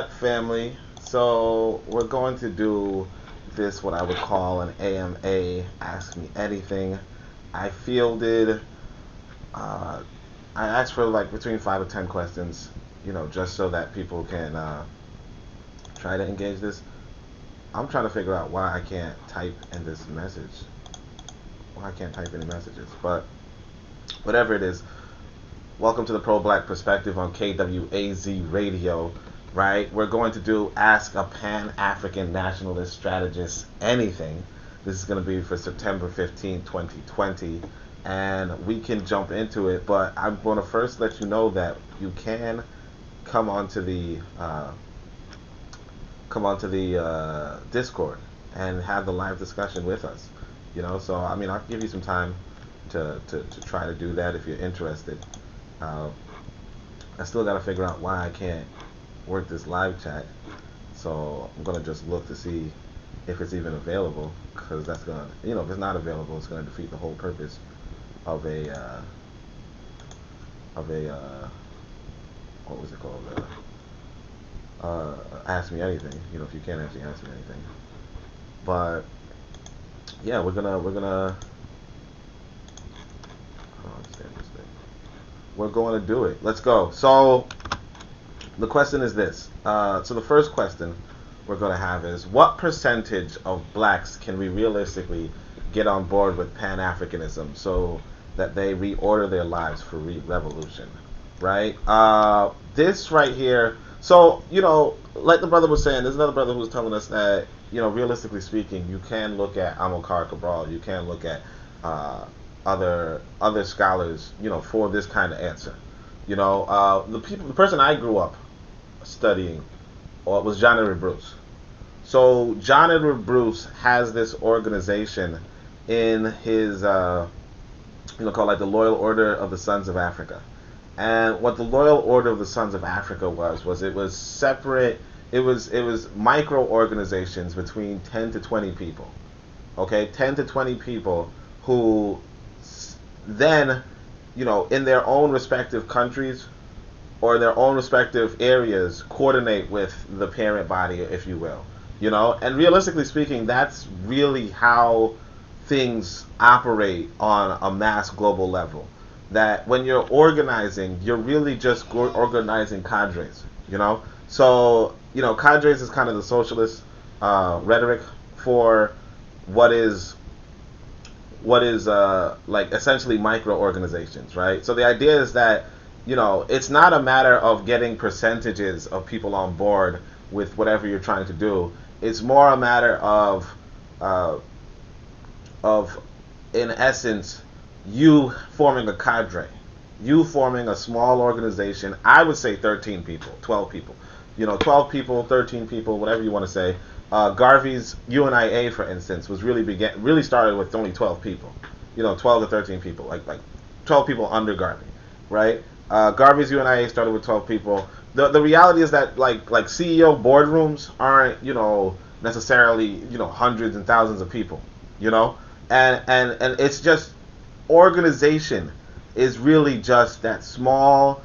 Kumat family. So we're going to do this, what I would call an AMA, Ask Me Anything. I fielded, uh, I asked for like between 5 or 10 questions, just so that people can try to engage this. I'm trying to figure out why I can't type in this message. Why I can't type any messages. But whatever it is, welcome to the Pro-Black Perspective on KWAZ Radio, right? We're going to do Ask a Pan-African Nationalist Strategist Anything. This is going to be for September 15, 2020, and we can jump into it, but I'm going to first let you know that you can come onto the Discord and have the live discussion with us. So I mean, I'll give you some time to try to do that if you're interested. I still got to figure out why I can't work this live chat, so I'm gonna just look to see if it's even available, because that's gonna, if it's not available, it's gonna defeat the whole purpose of a what was it called? Ask Me Anything. If you can't actually ask me anything, but yeah, we're gonna. I don't understand this thing. We're going to do it. Let's go. So the question is this. So the first question we're going to have is, what percentage of blacks can we realistically get on board with Pan-Africanism so that they reorder their lives for revolution? Right? This right here. So, like the brother was saying, there's another brother who was telling us that, realistically speaking, you can look at Amilcar Cabral, you can look at other scholars, for this kind of answer. The person I grew up studying was John Edward Bruce. So John Edward Bruce has this organization in his, called like the Loyal Order of the Sons of Africa. And what the Loyal Order of the Sons of Africa was it was separate. It was micro organizations between 10 to 20 people. Okay, 10 to 20 people who then, in their own respective countries or their own respective areas, coordinate with the parent body, if you will. And realistically speaking, that's really how things operate on a mass global level. That when you're organizing, you're really just organizing cadres, So, cadres is kind of the socialist rhetoric for what is like essentially micro organizations, right? So the idea is that, it's not a matter of getting percentages of people on board with whatever you're trying to do. It's more a matter of in essence, you forming a cadre, you forming a small organization. I would say 13 people, 12 people, 12 people, 13 people, whatever you want to say. Garvey's UNIA, for instance, was really started with only 12 people, 12 to 13 people, like 12 people under Garvey, right? Garvey's UNIA started with 12 people. The reality is that like CEO boardrooms aren't, necessarily, hundreds and thousands of people, and it's just organization is really just that small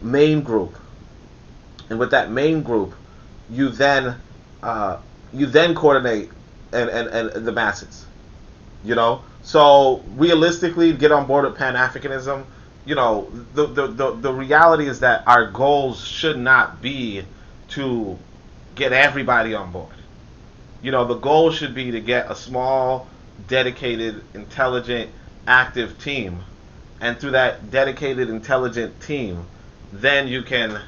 main group, and with that main group, you then coordinate and the masses, So realistically, to get on board with Pan-Africanism, the reality is that our goals should not be to get everybody on board. The goal should be to get a small, dedicated, intelligent, active team, and through that dedicated, intelligent team, then you can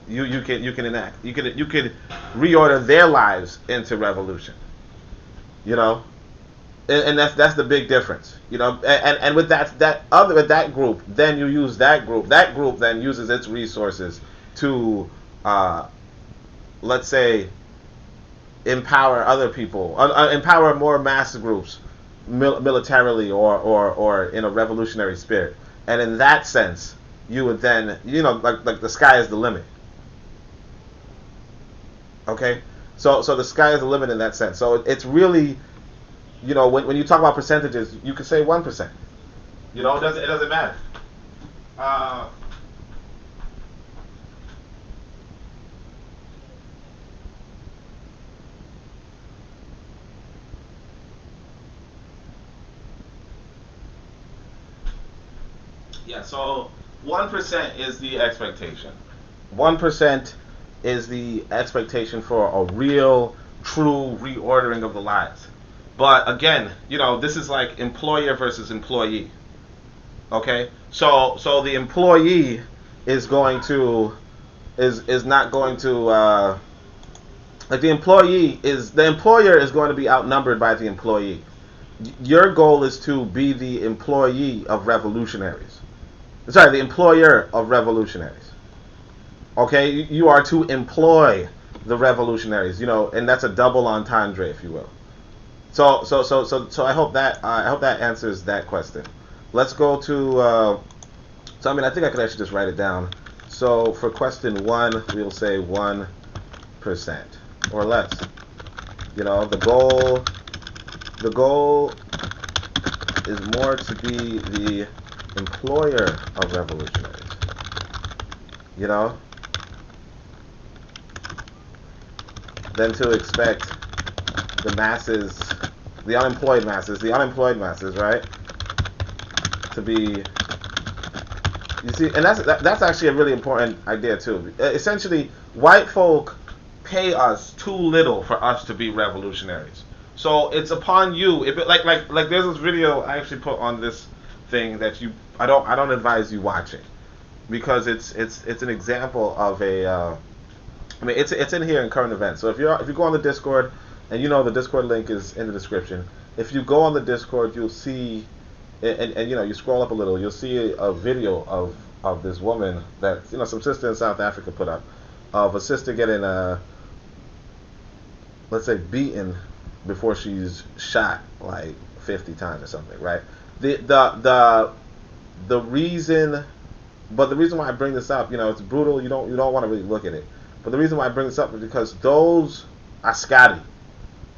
you can enact, you could reorder their lives into revolution, and that's the big difference, and with that group, then you use that group then uses its resources to let's say empower other people, empower more mass groups militarily or in a revolutionary spirit, and in that sense you would then, like the sky is the limit. Okay, so the sky is the limit in that sense. So it's really, when you talk about percentages, you could say 1%. It doesn't matter. Yeah, so 1% is the expectation. 1% is the expectation for a real, true reordering of the lives. But again, this is like employer versus employee. Okay? So the employee is going to is not going to like the employer is going to be outnumbered by the employee. Your goal is to be the employee of revolutionaries. Sorry, the employer of revolutionaries. Okay, you are to employ the revolutionaries, and that's a double entendre, if you will. So I hope that answers that question. Let's go to. So I think I could actually just write it down. So for question 1, we'll say 1% or less. The goal is more to be the employer of revolutionaries. Than to expect the masses, the unemployed masses, right? To be, you see, and that's actually a really important idea too. Essentially, white folk pay us too little for us to be revolutionaries. So it's upon you. If it, like there's this video I actually put on this thing that I don't advise you watching, because it's an example of a. It's in here in current events. So if you go on the Discord, and the Discord link is in the description. If you go on the Discord, you'll see, and you scroll up a little, you'll see a video of this woman that some sister in South Africa put up, of a sister getting let's say beaten before she's shot like 50 times or something, right? The reason, but the reason why I bring this up, it's brutal. You don't want to really look at it. But the reason why I bring this up is because those askari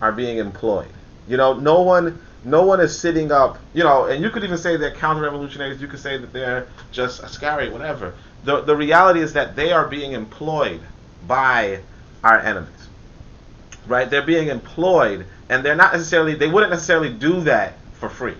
are being employed. No one is sitting up, and you could even say they're counter-revolutionaries. You could say that they're just askari, whatever. The reality is that they are being employed by our enemies, right? They're being employed, and they wouldn't necessarily do that for free.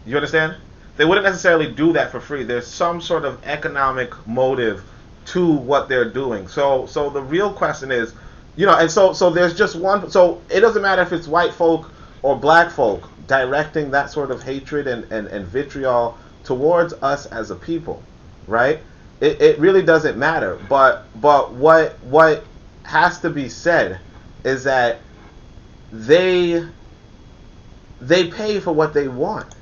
You understand? They wouldn't necessarily do that for free. There's some sort of economic motive to what they're doing. So the real question is, and so there's just one. So it doesn't matter if it's white folk or black folk directing that sort of hatred and vitriol towards us as a people, right? It really doesn't matter. But what has to be said is that they pay for what they want.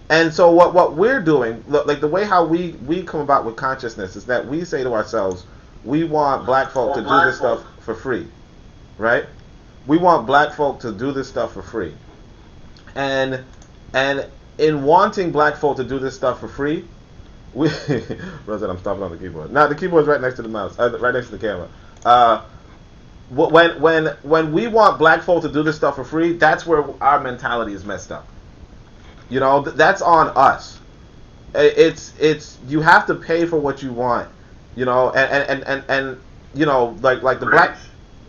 And so what we're doing, like the way how we come about with consciousness, is that we say to ourselves, we want black folk to do this stuff for free, right? We want black folk to do this stuff for free. And in wanting black folk to do this stuff for free, Rosa, I'm stopping on the keyboard. Now the keyboard's right next to the mouse, right next to the camera. When we want black folk to do this stuff for free, that's where our mentality is messed up. That's on us. It's you have to pay for what you want, and like the black,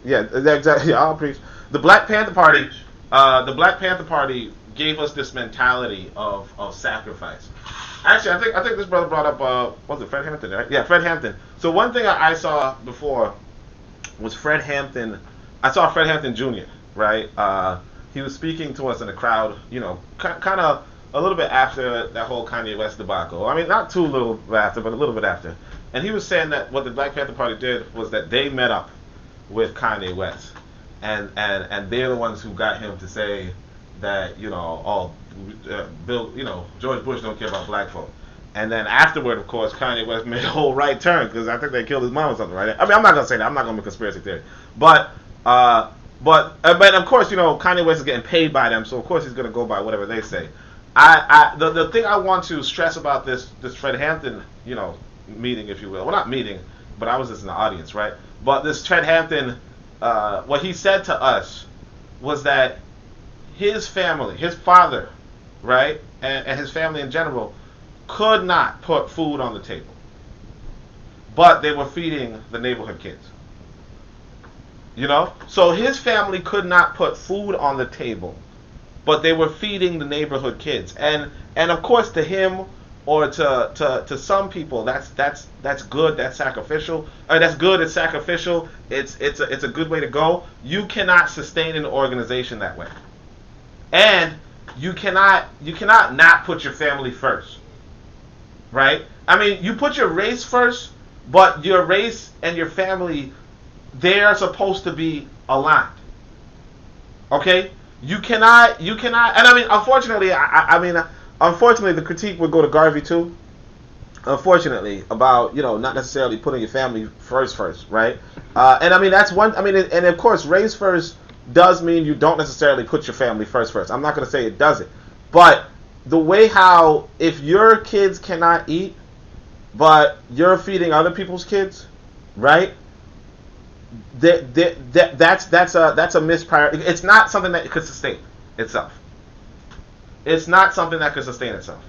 yeah, exactly. I'll preach. The Black Panther Party, gave us this mentality of sacrifice. Actually, I think this brother brought up was it Fred Hampton, right? Yeah, Fred Hampton. So one thing I saw before was Fred Hampton. I saw Fred Hampton Jr., right? He was speaking to us in the crowd, kind of a little bit after that whole Kanye West debacle. Not too little after, but a little bit after. And he was saying that what the Black Panther Party did was that they met up with Kanye West, and they're the ones who got him to say that Bill, George Bush don't care about black folk. And then afterward, of course, Kanye West made a whole right turn, because I think they killed his mom or something, right? I'm not gonna say that. I'm not gonna make a conspiracy theory, but of course, Kanye West is getting paid by them, so of course he's gonna go by whatever they say. The thing I want to stress about this Fred Hampton, meeting, if you will. Well, not meeting, but I was just in the audience, right? But this Fred Hampton, what he said to us was that his family, his father, right, and his family in general, could not put food on the table, but they were feeding the neighborhood kids. So his family could not put food on the table, but they were feeding the neighborhood kids. And of course, to him or to some people, that's good. That's sacrificial. That's good. It's sacrificial. It's a good way to go. You cannot sustain an organization that way, and you cannot not put your family first, right? I mean, you put your race first, but your race and your family, they are supposed to be aligned. Okay? You cannot, and I mean, unfortunately, unfortunately, the critique would go to Garvey too. Unfortunately, about, not necessarily putting your family first, right? And I mean, that's one, I mean, and of course, race first does mean you don't necessarily put your family first. I'm not going to say it doesn't. But the way how, if your kids cannot eat, but you're feeding other people's kids, right? That's a mispriority. It's not something that could sustain itself. It's not something that could sustain itself.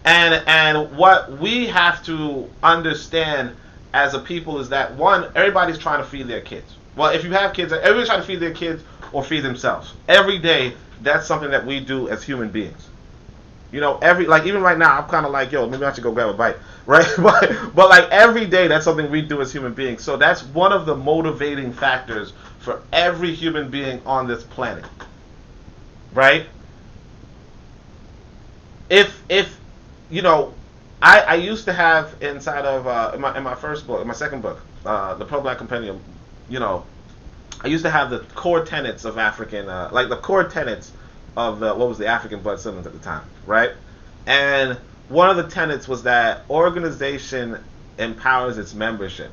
And what we have to understand as a people is that, one, everybody's trying to feed their kids. Well, if you have kids, everybody's trying to feed their kids or feed themselves. Every day, that's something that we do as human beings. Even right now, I'm kind of like, maybe I should go grab a bite, right? but like every day, that's something we do as human beings. So that's one of the motivating factors for every human being on this planet, right? If I used to have inside of in my first book, in my second book, the Pro-Black Compendium, I used to have the core tenets of African, the core tenets of what was the African Blood Siblings at the time, right? And one of the tenets was that organization empowers its membership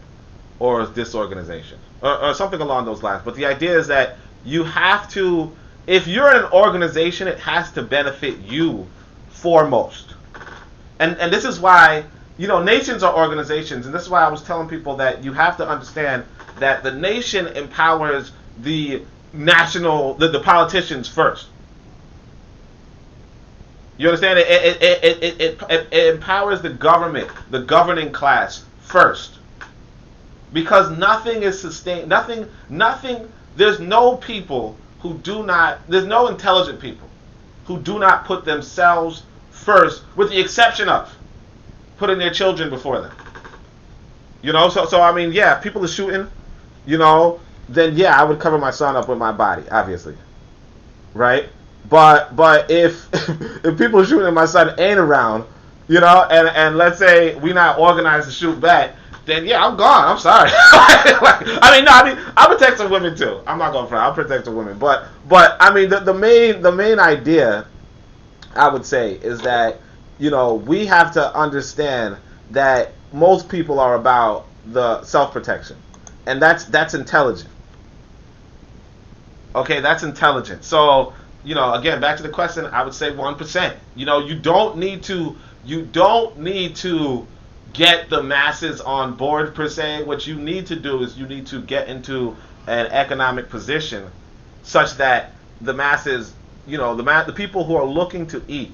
or disorganization, or something along those lines. But the idea is that you have to, if you're in an organization, it has to benefit you foremost. And this is why, nations are organizations, and this is why I was telling people that you have to understand that the nation empowers the the politicians first. You understand? It empowers the government, the governing class first. Because nothing is sustained, there's no intelligent people who do not put themselves first, with the exception of putting their children before them. So I mean, yeah, if people are shooting, then yeah, I would cover my son up with my body, obviously. Right? But if people are shooting and my son ain't around, and let's say we not organized to shoot back, then yeah, I'm gone. I'm sorry. I'll protect some women too. I'm not going for it. I'll protect the women. But I mean, the main idea, I would say, is that we have to understand that most people are about the self-protection, and that's intelligent. Okay, that's intelligent. So again, back to the question, I would say 1%. You don't need to get the masses on board per se. What you need to do is you need to get into an economic position such that the masses, the people who are looking to eat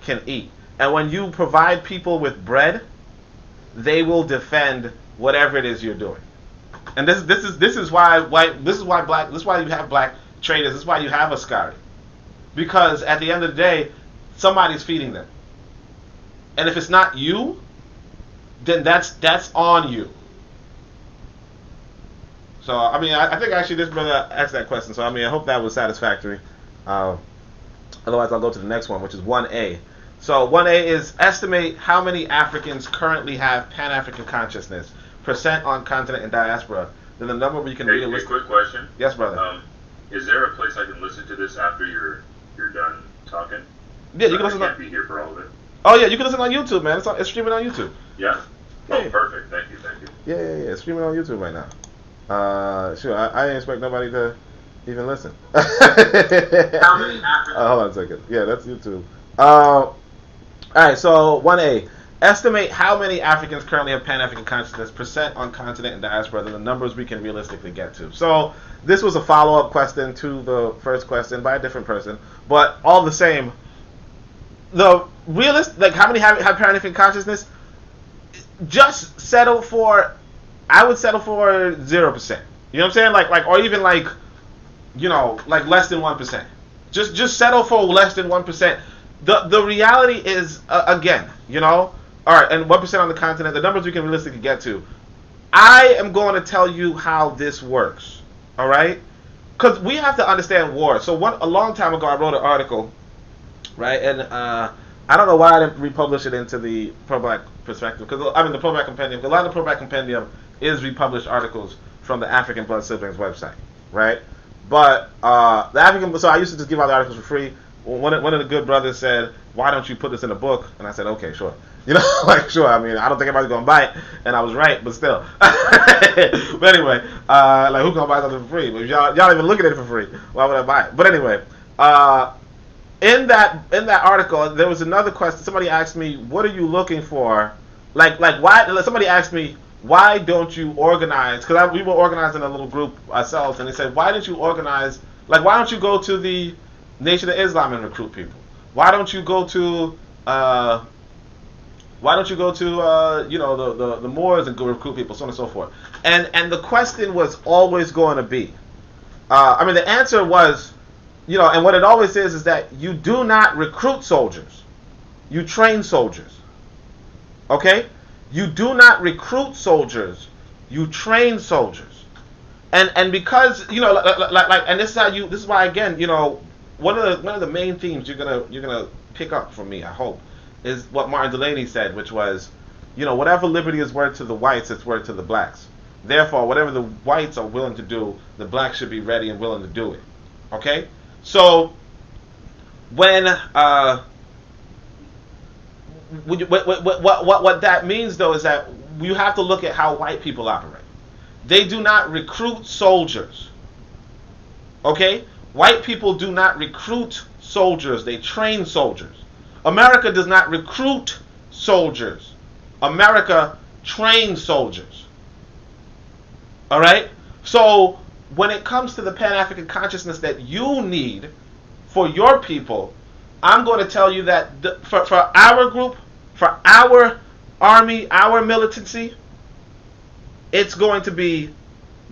can eat. And when you provide people with bread, they will defend whatever it is you're doing. And this is why you have black traders. This is why you have Askari. Because at the end of the day, somebody's feeding them. And if it's not you, then that's on you. So, I mean, I think actually this brother asked that question. So, I mean, I hope that was satisfactory. Otherwise, I'll go to the next one, which is 1A. So, 1A is estimate how many Africans currently have Pan-African consciousness, percent on continent and diaspora. Then the number we can read. A quick question. Yes, brother. Is there a place I can listen to this after you're done talking? Yeah, you can listen. I can't be here for all of it. Oh yeah, you can listen on YouTube, man. It's streaming on YouTube. Yeah. Oh, perfect. Thank you. Yeah. It's streaming on YouTube right now. Sure. I didn't expect nobody to even listen. How many Africans? Hold on a second. Yeah, that's YouTube. All right. So 1A. Estimate how many Africans currently have Pan-African consciousness, percent on continent and diaspora, than the numbers we can realistically get to. So this was a follow-up question to the first question by a different person, but all the same, the how many have Pan-African consciousness? Just settle for, I would settle for 0%. You know what I'm saying? Or even like less than 1%. Just settle for less than 1%. The reality is, again, all right, and 1% on the continent, the numbers we can realistically get to. I am going to tell you how this works, all right? Because we have to understand war. So a long time ago, I wrote an article, right? And I don't know why I didn't republish it into the pro-black perspective. Because the pro-black compendium. A lot of the pro-black compendium is republished articles from the African Blood Siblings website, right? But so I used to just give out the articles for free. One of the good brothers said, "Why don't you put this in a book?" And I said, "Okay, sure." Sure. I mean, I don't think anybody's gonna buy it, and I was right, but still. But anyway, who gonna buy something for free? But if y'all even looking at it for free, why would I buy it? But anyway, in that article, there was another question. Somebody asked me, "What are you looking for?" Why? Somebody asked me, "Why don't you organize?" Because we were organizing a little group ourselves, and they said, "Why didn't you organize? Why don't you go to the Nation of Islam and recruit people? Why don't you go to the Moors and go recruit people, so on and so forth?" And the question was always going to be, the answer was, and what it always is that you do not recruit soldiers, you train soldiers. Okay, you do not recruit soldiers, you train soldiers. And because and this is why again, one of the main themes you're gonna pick up from me, I hope, is what Martin Delaney said, which was, whatever liberty is worth to the whites, it's worth to the blacks. Therefore, whatever the whites are willing to do, the blacks should be ready and willing to do it. Okay? So when what that means though is that you have to look at how white people operate. They do not recruit soldiers. Okay? White people do not recruit soldiers, they train soldiers. America does not recruit soldiers. America trains soldiers. All right? So when it comes to the Pan-African consciousness that you need for your people, I'm going to tell you that for our group, for our army, our militancy, it's going to be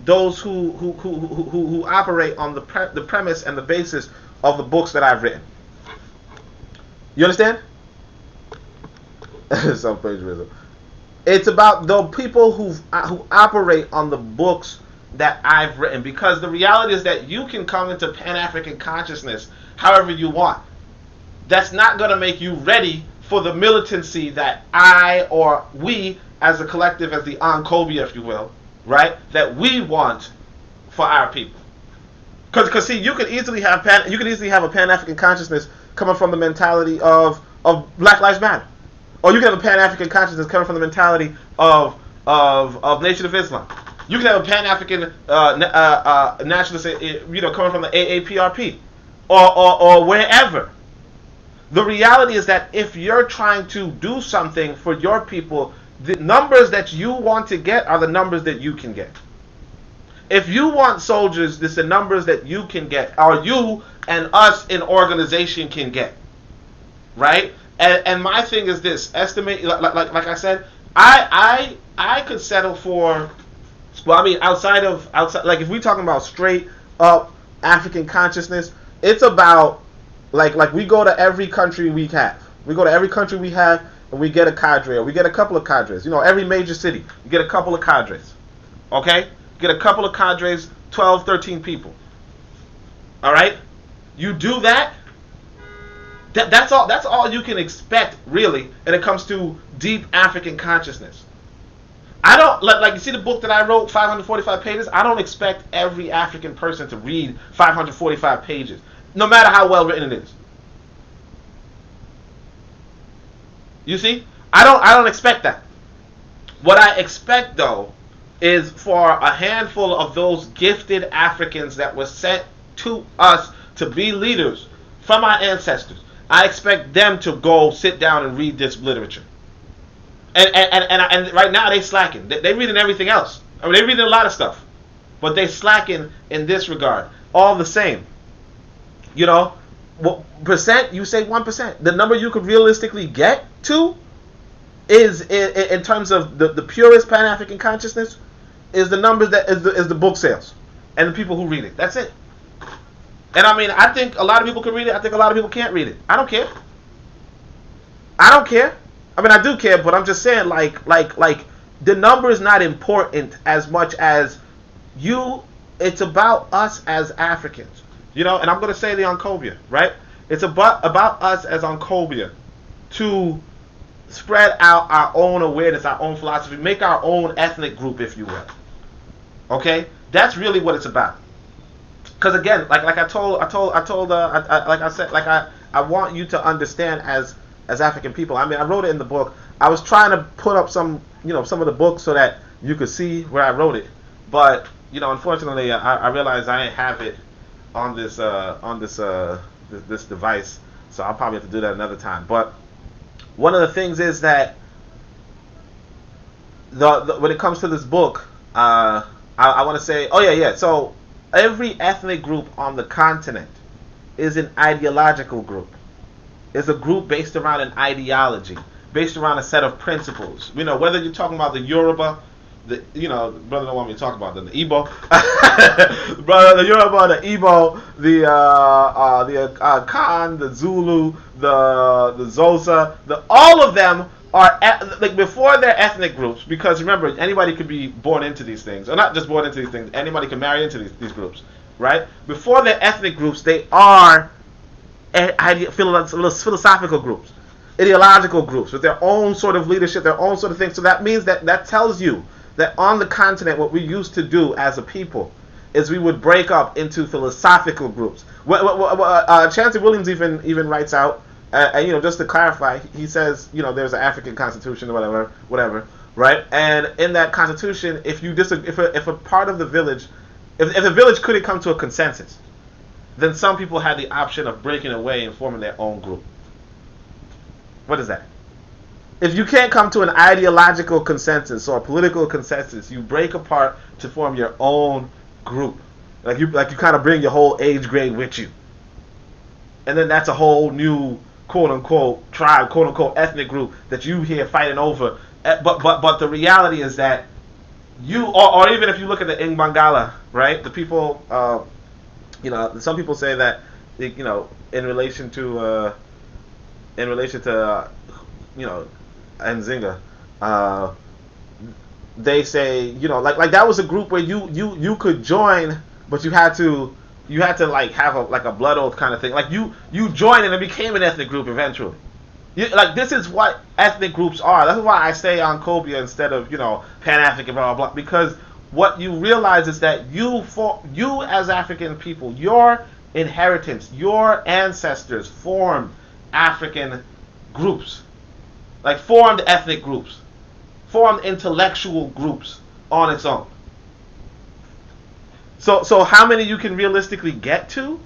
those who operate on the premise and the basis of the books that I've written. You understand? Some plagiarism. It's about the people who operate on the books that I've written, because the reality is that you can come into Pan-African consciousness however you want. That's not going to make you ready for the militancy that I or we as a collective, as the Oncobia, if you will, right, that we want for our people. Because see, you could easily have a Pan-African consciousness coming from the mentality of Black Lives Matter, or you can have a Pan-African consciousness coming from the mentality of Nation of Islam. You can have a Pan-African nationalist, coming from the AAPRP, or wherever. The reality is that if you're trying to do something for your people, the numbers that you want to get are the numbers that you can get. If you want soldiers, this is the numbers that you can get, or you and us in organization can get, right? And my thing is this: estimate, like I said, I could settle for, outside, like if we're talking about straight up African consciousness, it's about like we go to every country we have. We go to every country we have, and we get a cadre, or we get a couple of cadres. Every major city, you get a couple of cadres. Okay? Get a couple of cadres, 12, 13 people. All right? You do that, that's all you can expect, really, when it comes to deep African consciousness. I don't, like you see the book that I wrote, 545 pages, I don't expect every African person to read 545 pages, no matter how well written it is. You see? I don't expect that. What I expect, though, is for a handful of those gifted Africans that were sent to us to be leaders from our ancestors. I expect them to go sit down and read this literature. And right now they slacking. They reading everything else. They reading a lot of stuff, but they slacking in this regard. All the same, percent. You say 1%. The number you could realistically get to is in terms of the purest Pan-African consciousness is the numbers that is the book sales and the people who read it. That's it. And I mean, I think a lot of people can read it. I think a lot of people can't read it. I don't care. I don't care. I mean, I do care, but I'm just saying, like, the number is not important as much as you. It's about us as Africans, you know. And I'm going to say the Oncobia, right? It's about us as Oncobia to spread out our own awareness, our own philosophy, make our own ethnic group, if you will. Okay, that's really what it's about. Because again, like I want you to understand as African people. I mean, I wrote it in the book. I was trying to put up some of the books so that you could see where I wrote it, but unfortunately, I realized I didn't have it on this device, so I'll probably have to do that another time. But one of the things is that when it comes to this book, I want to say, so every ethnic group on the continent is an ideological group. It's a group based around an ideology, based around a set of principles. Whether you're talking about the Yoruba, brother don't want me to talk about them, the Igbo, brother, the Yoruba, the Igbo, the Khan, the Zulu, the Xhosa, all of them are before they're ethnic groups, because remember, anybody could be born into these things, or not just born into these things, anybody can marry into these groups, right? Before they're ethnic groups, they are philosophical groups, ideological groups with their own sort of leadership, their own sort of thing. So that means that tells you that on the continent, what we used to do as a people is we would break up into philosophical groups. Chancellor Williams even writes out, just to clarify, he says, there's an African constitution or whatever, right? And in that constitution, if a part of the village, if the village couldn't come to a consensus, then some people had the option of breaking away and forming their own group. What is that? If you can't come to an ideological consensus or a political consensus, you break apart to form your own group. Like you kind of bring your whole age grade with you. And then that's a whole new quote unquote tribe, quote unquote ethnic group that you here fighting over. But the reality is that or even if you look at the Ngbangala, right? The people, some people say that, in relation to Nzinga, they say, like that was a group where you could join, but you had to like have a blood oath kind of thing. Like you joined and it became an ethnic group eventually. This is what ethnic groups are. That's why I say Oncobia instead of Pan-African blah blah blah, because what you realize is that you as African people, your inheritance, your ancestors formed African groups, like formed ethnic groups, formed intellectual groups on its own. So how many you can realistically get to?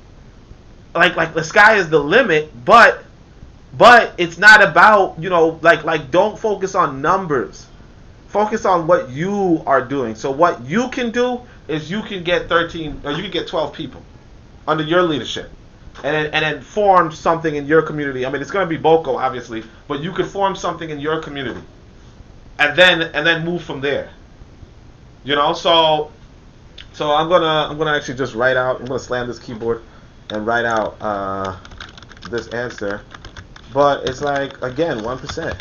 Like the sky is the limit, but it's not about, like don't focus on numbers. Focus on what you are doing. So what you can do is you can get 13 or you can get 12 people under your leadership. And then form something in your community. I mean, it's going to be Boko, obviously, but you could form something in your community, and then move from there. So I'm gonna actually just write out. I'm gonna slam this keyboard and write out this answer, but it's like again 1%.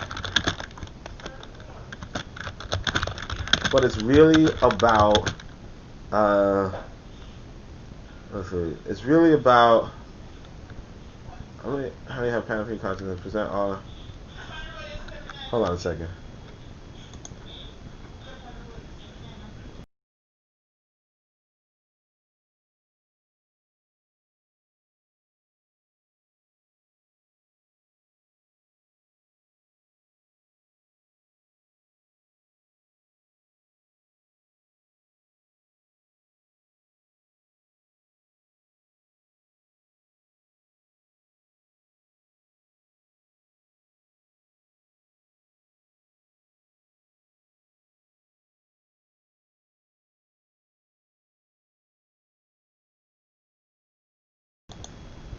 But it's really about let's see. It's really about. How do you have Pan-African continents present all? Hold on a second.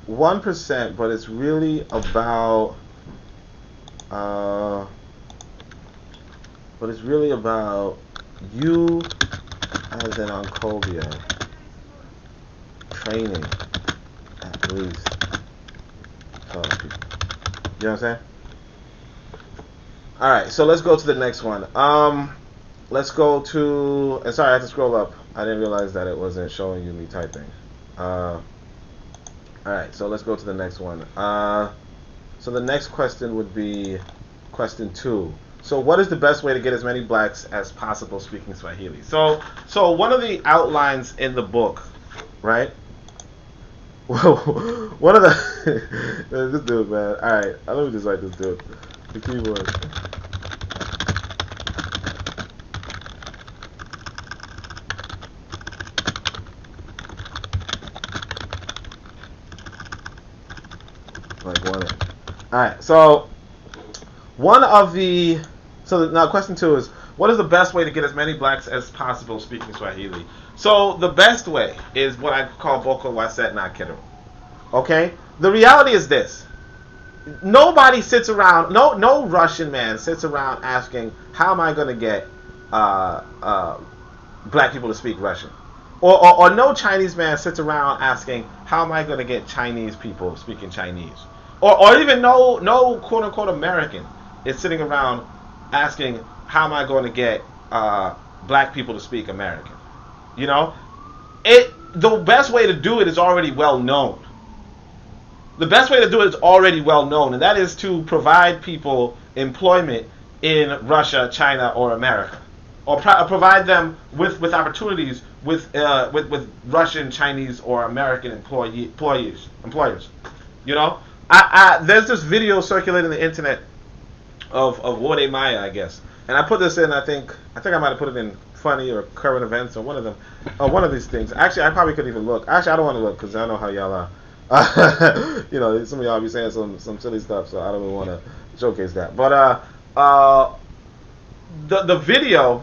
%, but it's really about you as an Oncobia training least tall people. You know what I'm saying? All right, so let's go to the next one. Let's go to. And sorry, I have to scroll up. I didn't realize that it wasn't showing you me typing. All right, so let's go to the next one. So the next question would be question 2. So what is the best way to get as many blacks as possible speaking Swahili? So one of the outlines in the book, right? One of the this dude, man. All right, let me just write this dude. The keyboard. Like one. All right, so now question 2 is, what is the best way to get as many blacks as possible speaking Swahili? So the best way is what I call Boko Waset na Kero. Okay? The reality is this. Nobody sits around, no Russian man sits around asking, how am I going to get black people to speak Russian? Or no Chinese man sits around asking, how am I going to get Chinese people speaking Chinese? Or even no quote unquote American is sitting around asking, how am I going to get black people to speak American? You know, the best way to do it is already well known. The best way to do it is already well known, and that is to provide people employment in Russia, China, or America, or provide them with opportunities with Russian, Chinese, or American employers. You know, there's this video circulating the internet of Wode Maya, I guess, and I put this in. I think I might have put it in funny or current events or one of these things. Actually, I probably could even look. Actually, I don't want to look because I know how y'all are. You know, some of y'all be saying some silly stuff, so I don't even want to showcase that. But the video,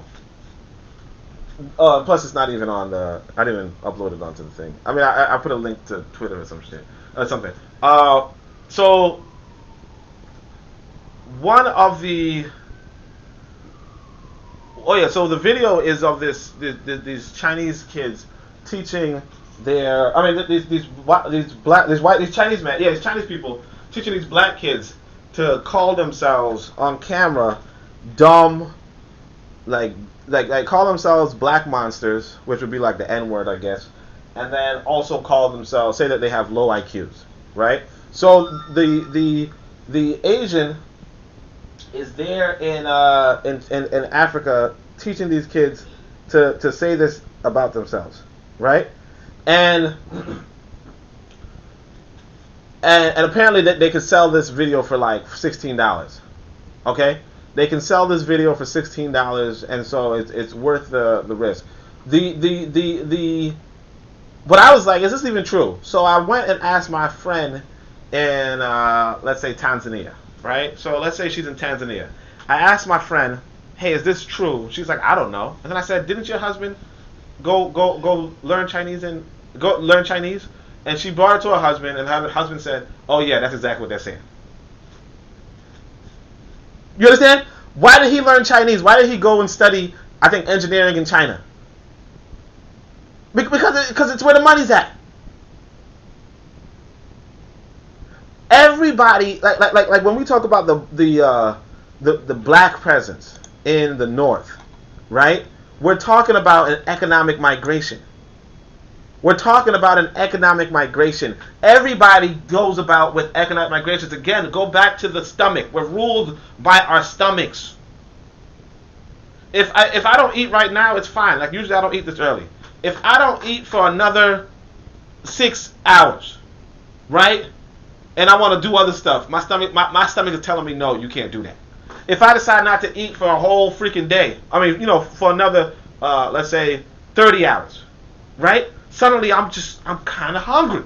plus it's not even on the. I didn't even upload it onto the thing. I mean, I put a link to Twitter or some shit or something. So one of the. Oh yeah, so the video is of these Chinese kids teaching their. I mean, these Chinese men. Yeah, these Chinese people teaching these black kids to call themselves on camera dumb, like call themselves black monsters, which would be like the N-word, I guess, and then also call themselves, say that they have low IQs, right? So the Asian is there in Africa teaching these kids to say this about themselves, right? And apparently they could sell this video for like $16. Okay, they can sell this video for $16, and so it's worth the risk. But I was like, is this even true? So I went and asked my friend in let's say Tanzania, right? So let's say she's in Tanzania. I asked my friend, hey, is this true? She's like, I don't know. And then I said, didn't your husband go learn Chinese and she brought it to her husband, and her husband said, oh yeah, that's exactly what they're saying. You understand? Why did he learn Chinese? Why did he go and study, I think, engineering in China? Because it's where the money's at. Everybody, like when we talk about the black presence in the North, right? We're talking about an economic migration. Everybody goes about with economic migrations. Again, go back to the stomach. We're ruled by our stomachs. If I don't eat right now, it's fine. Like usually I don't eat this early. If I don't eat for another 6 hours, right? And I want to do other stuff, my stomach is telling me, no, you can't do that. If I decide not to eat for a whole freaking day, I mean, for another, let's say, 30 hours, right? Suddenly I'm kind of hungry.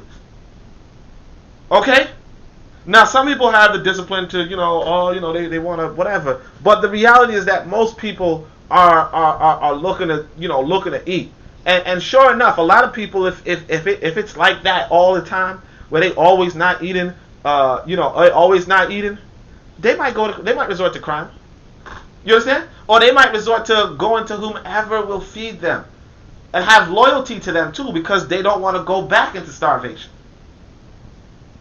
Okay? Now, some people have the discipline to, they want to, whatever. But the reality is that most people are looking to eat. And sure enough, a lot of people, if it's like that all the time, where they always not eating, they might resort to crime. You understand? Or they might resort to going to whomever will feed them, and have loyalty to them too, because they don't want to go back into starvation.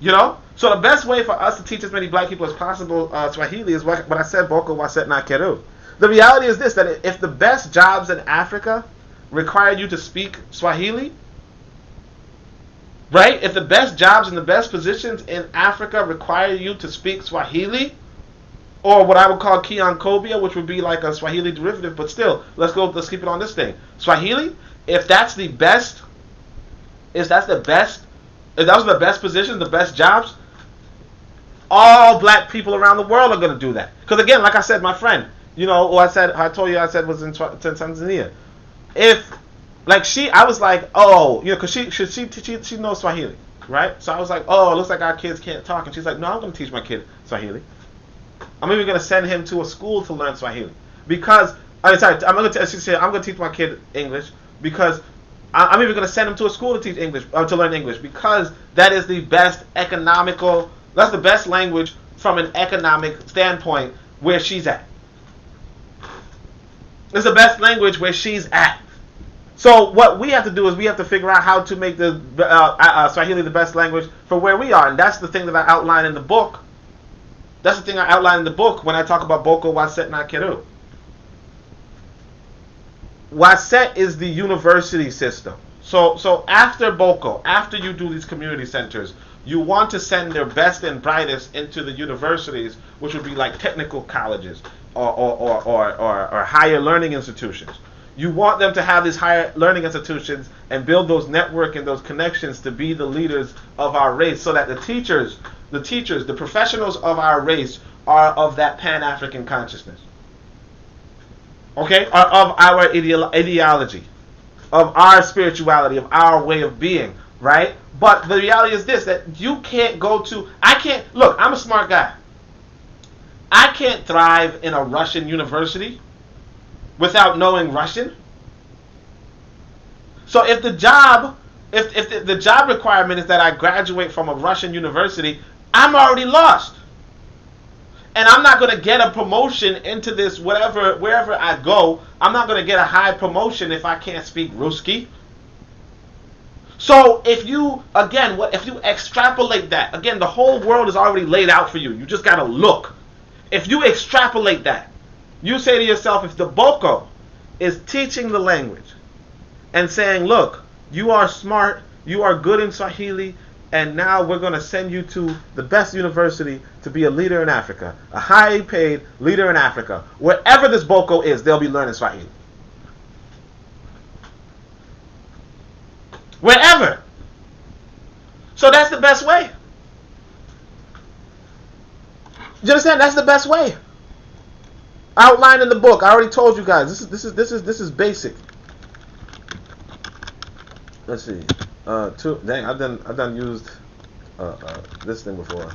You know? So the best way for us to teach as many black people as possible Swahili is what I said, Boko Waset na Keru. The reality is this, that if the best jobs in Africa require you to speak Swahili, right? If the best jobs and the best positions in Africa require you to speak Swahili, or what I would call Kiankobia, which would be like a Swahili derivative, but still, let's keep it on this thing. Swahili, if those are the best positions, the best jobs, all black people around the world are going to do that. Because again, like I said, my friend, you know, I told you I said was in Tanzania. I was like, oh, you know, because she knows Swahili, right? So I was like, oh, it looks like our kids can't talk. And she's like, no, I'm going to teach my kid Swahili. I'm even going to send him to a school to learn Swahili. Because, she said, I'm going to teach my kid English because I'm even going to send him to a school to teach English, to learn English, because that is the best that's the best language from an economic standpoint where she's at. It's the best language where she's at. So what we have to do is we have to figure out how to make the Swahili the best language for where we are. And that's the thing that I outline in the book. That's the thing I outline in the book when I talk about Boko Waset na Keru. Waset is the university system. So after Boko, after you do these community centers, you want to send their best and brightest into the universities, which would be like technical colleges or higher learning institutions. You want them to have these higher learning institutions and build those network and those connections to be the leaders of our race, so that the teachers, the professionals of our race are of that Pan-African consciousness. Okay? Are of our ideology, of our spirituality, of our way of being, right? But the reality is this, that you can't look, I'm a smart guy. I can't thrive in a Russian university without knowing Russian. So if the job requirement is that I graduate from a Russian university, I'm already lost. And I'm not going to get a promotion into this wherever I go. I'm not going to get a high promotion if I can't speak Ruski. So if you extrapolate that, again, the whole world is already laid out for you. You just got to look. If you extrapolate that, you say to yourself, if the Boko is teaching the language and saying, look, you are smart, you are good in Swahili, and now we're going to send you to the best university to be a leader in Africa, a highly paid leader in Africa. Wherever this Boko is, they'll be learning Swahili. Wherever. So that's the best way. You understand? That's the best way. Outlined in the book. I already told you guys. This is basic. Let's see. I've done used this thing before.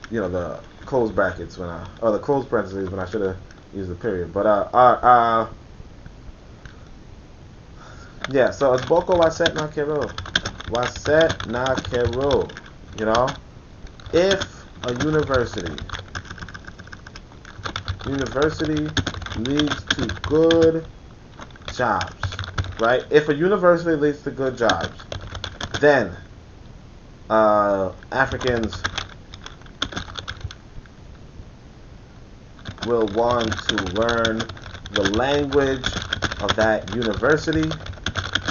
You know, the closed brackets the closed parentheses when I should have used the period. But yeah. So it's Boko Waset na Keru. Waset na Keru. You know, if a university leads to good jobs, right? If a university leads to good jobs, then Africans will want to learn the language of that university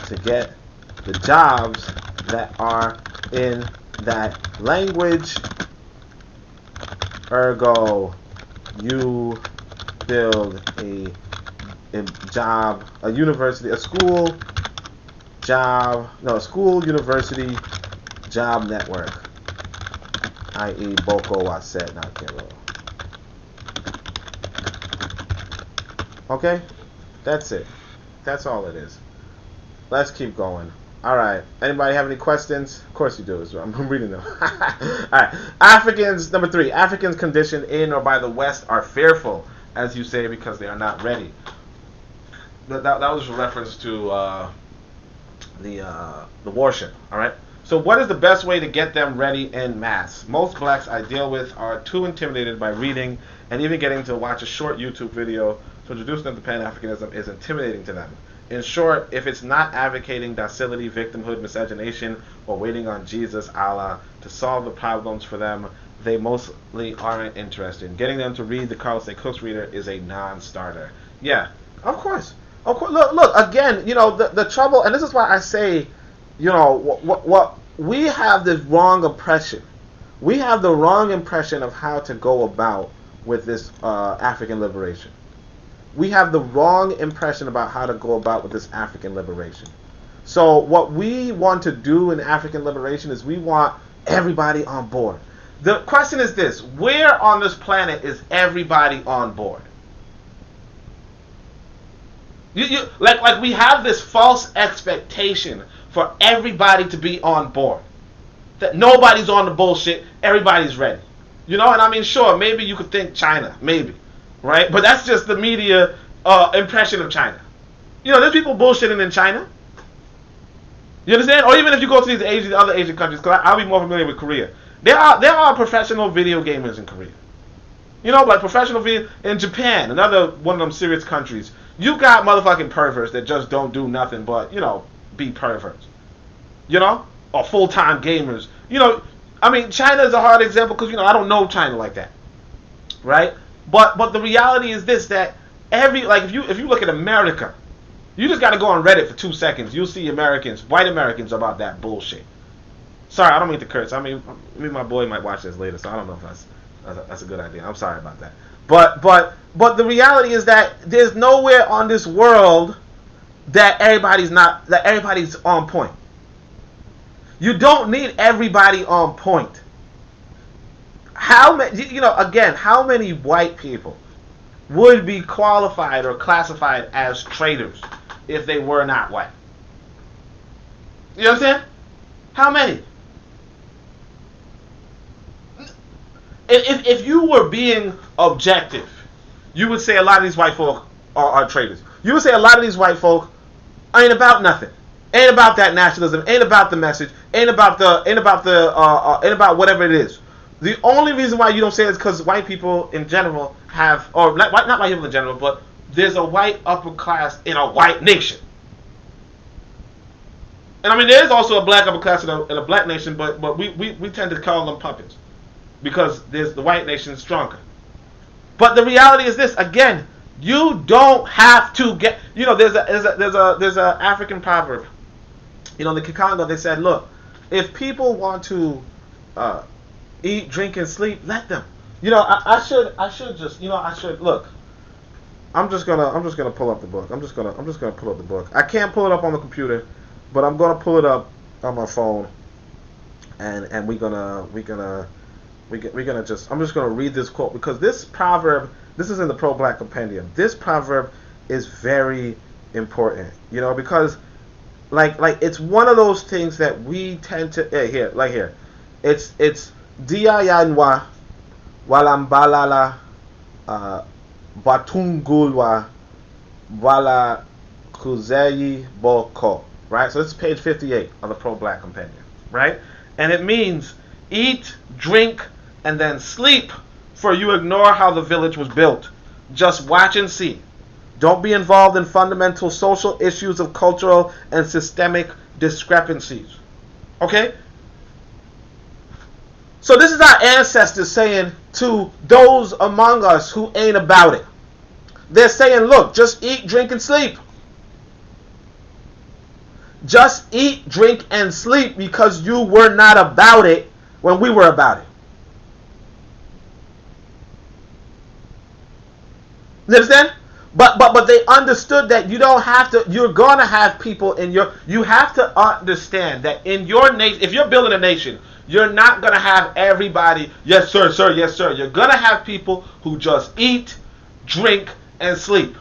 to get the jobs that are in that language. Ergo, you build a school university job network, i.e. Boko Waset na Keru. Okay? That's it. That's all it is. Let's keep going. Alright. Anybody have any questions? Of course you do as well. I'm reading them. Alright. Africans, number 3. Africans conditioned in or by the West are fearful, as you say, because they are not ready. That was a reference to the warship. Alright. So what is the best way to get them ready en masse? Most blacks I deal with are too intimidated by reading, and even getting to watch a short YouTube video to introduce them to Pan-Africanism is intimidating to them. In short, if it's not advocating docility, victimhood, miscegenation, or waiting on Jesus, Allah, to solve the problems for them, they mostly aren't interested. Getting them to read the Carlos A. Cook's reader is a non-starter. Yeah, of course. Of course. Look, again, the trouble, and this is why I say, what we have this wrong impression. We have the wrong impression of how to go about with this African liberation. We have the wrong impression about how to go about with this African liberation. So what we want to do in African liberation is we want everybody on board. The question is this: where on this planet is everybody on board? Like we have this false expectation for everybody to be on board. That nobody's on the bullshit, everybody's ready. And I mean, sure, maybe you could think China, maybe. Right? But that's just the media impression of China. There's people bullshitting in China. You understand? Or even if you go to these other Asian countries, because I'll be more familiar with Korea. There are professional video gamers in Korea. Like professional video in Japan, another one of them serious countries. You got motherfucking perverts that just don't do nothing but, be perverts. Or full-time gamers. I mean, China is a hard example because, I don't know China like that. Right? But the reality is this, that if you look at America, you just got to go on Reddit for 2 seconds. You'll see white Americans about that bullshit. Sorry, I don't mean to curse. I mean, maybe my boy might watch this later, so I don't know if that's a good idea. I'm sorry about that. But the reality is that there's nowhere on this world that everybody's on point. You don't need everybody on point. How many white people would be qualified or classified as traitors if they were not white? You understand? How many? If you were being objective, you would say a lot of these white folk are traitors. You would say a lot of these white folk ain't about nothing. Ain't about that nationalism. Ain't about the message. Ain't about whatever it is. The only reason why you don't say it is because white people in general have, or not white people in general, but there's a white upper class in a white nation. And I mean, there is also a black upper class in a black nation, but we tend to call them puppets because the white nation is stronger. But the reality is this: again, you don't have to get. There's a African proverb. The Kikongo, they said, look, if people want to eat, drink, and sleep, let them. I should look. I'm just gonna pull up the book. I'm just gonna pull up the book. I can't pull it up on the computer, but I'm gonna pull it up on my phone, and I'm just gonna read this quote because this proverb, this is in the Pro-Black Compendium. This proverb is very important, because like it's one of those things that we tend to here. It's Diayanwa Walambalala Batungulwa Wala Kuzeyi Boko. Right? So this is page 58 of the Pro-Black Compendium. Right? And it means eat, drink, and then sleep, for you ignore how the village was built. Just watch and see. Don't be involved in fundamental social issues of cultural and systemic discrepancies. Okay? So this is our ancestors saying to those among us who ain't about it. They're saying, look, just eat, drink, and sleep. Just eat, drink, and sleep because you were not about it when we were about it. You understand? But they understood that you don't have to, you're going to have people in you have to understand that in your nation, if you're building a nation, you're not going to have everybody, yes sir, yes sir. You're going to have people who just eat, drink, and sleep.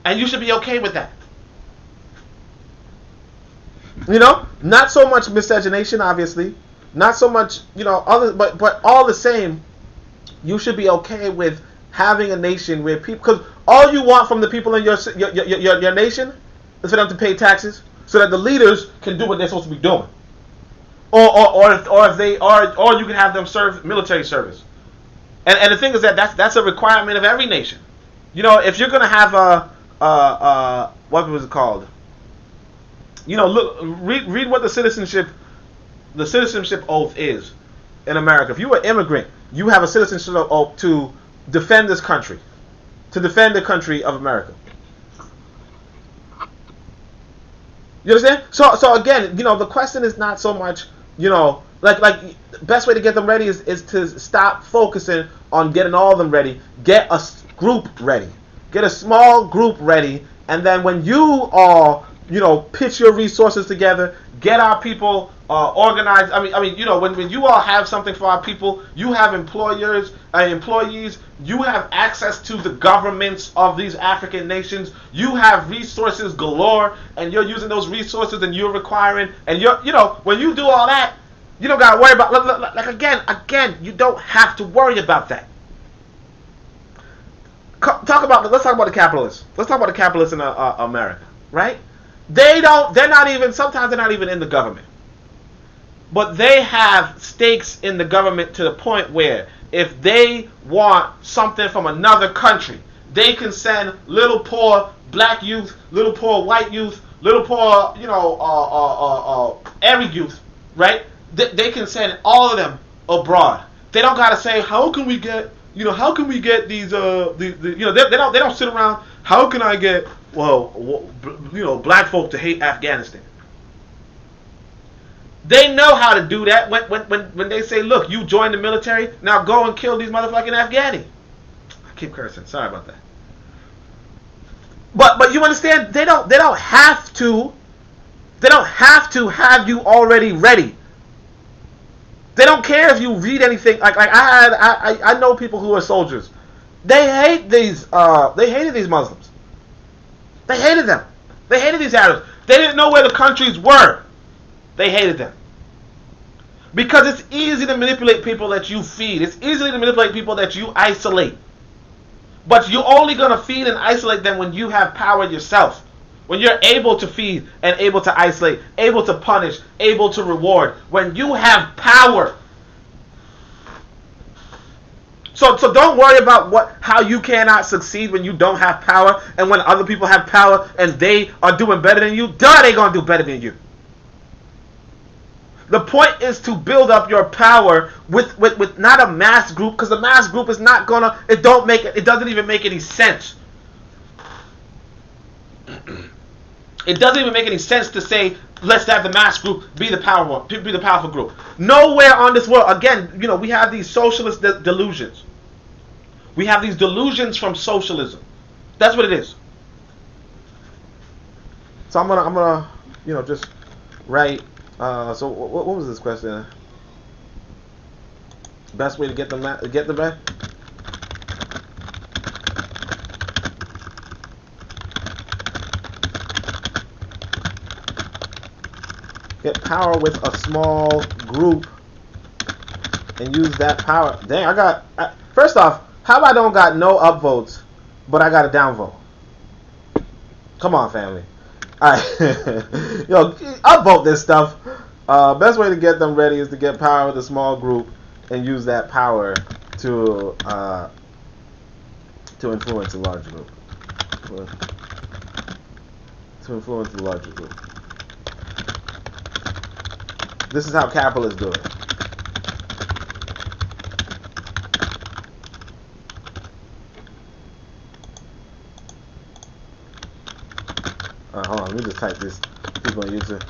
And you should be okay with that. Not so much miscegenation, obviously. Not so much, but all the same, you should be okay with having a nation where people, because all you want from the people in your nation is for them to pay taxes so that the leaders can do what they're supposed to be doing, or you can have them serve military service, And the thing is that that's a requirement of every nation. You know, if you're gonna have a what was it called? You know, look, read what the citizenship oath is in America. If you're an immigrant, you have a citizenship oath to defend this country, to defend the country of America. You understand? So again, you know, the question is not so much, you know, like best way to get them ready is to stop focusing on getting all of them ready. Get a group ready. Get a small group ready, and then when you all, you know, pitch your resources together, get our people organized. I mean, you know, when you all have something for our people, you have employees, you have access to the governments of these African nations, you have resources galore, and you're using those resources, and you're requiring, and you know, when you do all that, you don't gotta worry about, like again, you don't have to worry about that. Let's talk about the capitalists. Let's talk about the capitalists in America, right? Sometimes they're not even in the government. But they have stakes in the government to the point where if they want something from another country, they can send little poor black youth, little poor white youth, little poor, you know, every youth, right? They can send all of them abroad. They don't gotta say, how can we get these you know, they don't sit around, how can I get, well, you know, black folk to hate Afghanistan? They know how to do that when they say, look, you join the military, now go and kill these motherfucking Afghani. I keep cursing, sorry about that. But you understand, they don't have to have you already ready. They don't care if you read anything. Like I know people who are soldiers. They hated these Muslims. They hated them. They hated these Arabs. They didn't know where the countries were. They hated them. Because it's easy to manipulate people that you feed. It's easy to manipulate people that you isolate. But you're only going to feed and isolate them when you have power yourself. When you're able to feed and able to isolate, able to punish, able to reward. When you have power. So don't worry about how you cannot succeed when you don't have power, and when other people have power and they are doing better than you. Duh, they gonna do better than you. The point is to build up your power with not a mass group, because the mass group is not gonna. It doesn't even make any sense. It doesn't even make any sense to say, let's have the mass group be the powerful group. Nowhere on this world, again, you know, we have these socialist delusions. We have these delusions from socialism. That's what it is. So I'm gonna, you know, just write. So what was this question? Best way to get them back? Get power with a small group and use that power. Dang, first off, how about I don't got no upvotes, but I got a downvote? Come on, family. Alright. Yo, upvote this stuff. Best way to get them ready is to get power with a small group and use that power to influence a larger group. To influence a larger group. This is how capitalists do it. Hold on, let me just type this. People on YouTube.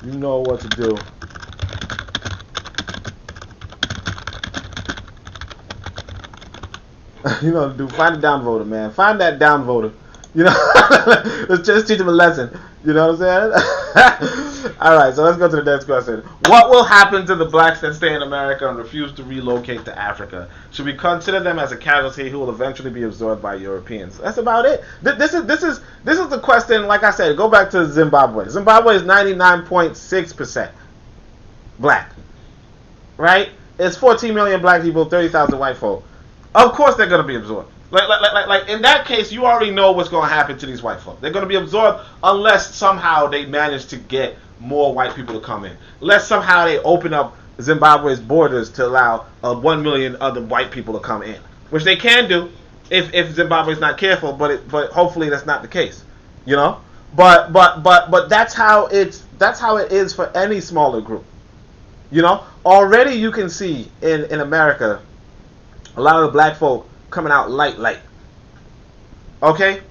You know what to do. You know, dude, find a downvoter, man. Find that downvoter. You know, let's just teach them a lesson. You know what I'm saying? All right, so let's go to the next question. What will happen to the blacks that stay in America and refuse to relocate to Africa? Should we consider them as a casualty who will eventually be absorbed by Europeans? That's about it. This is the question. Like I said, go back to Zimbabwe. Zimbabwe is 99.6% black, right? It's 14 million black people, 30,000 white folk. Of course they're going to be absorbed. Like in that case, you already know what's going to happen to these white folks. They're going to be absorbed unless somehow they manage to get more white people to come in. Unless somehow they open up Zimbabwe's borders to allow 1 million other white people to come in, which they can do if Zimbabwe's not careful. But hopefully that's not the case, you know. But that's how it is for any smaller group, you know. Already you can see in America a lot of the black folk coming out light. Okay,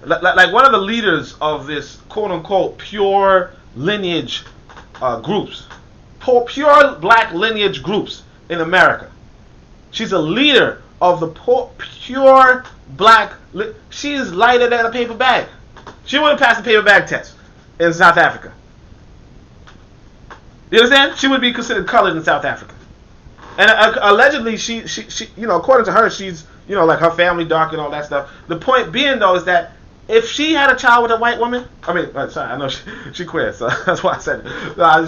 like one of the leaders of this quote unquote pure lineage groups, pure black lineage groups in America. She's a leader of the pure black. She's lighter than a paper bag. She wouldn't pass the paper bag test in South Africa. You understand? She would be considered colored in South Africa. And allegedly, she, you know, according to her, she's, you know, like her family dark and all that stuff. The point being, though, is that if she had a child with a white woman, I mean, sorry, I know she queer, so that's why I said it. All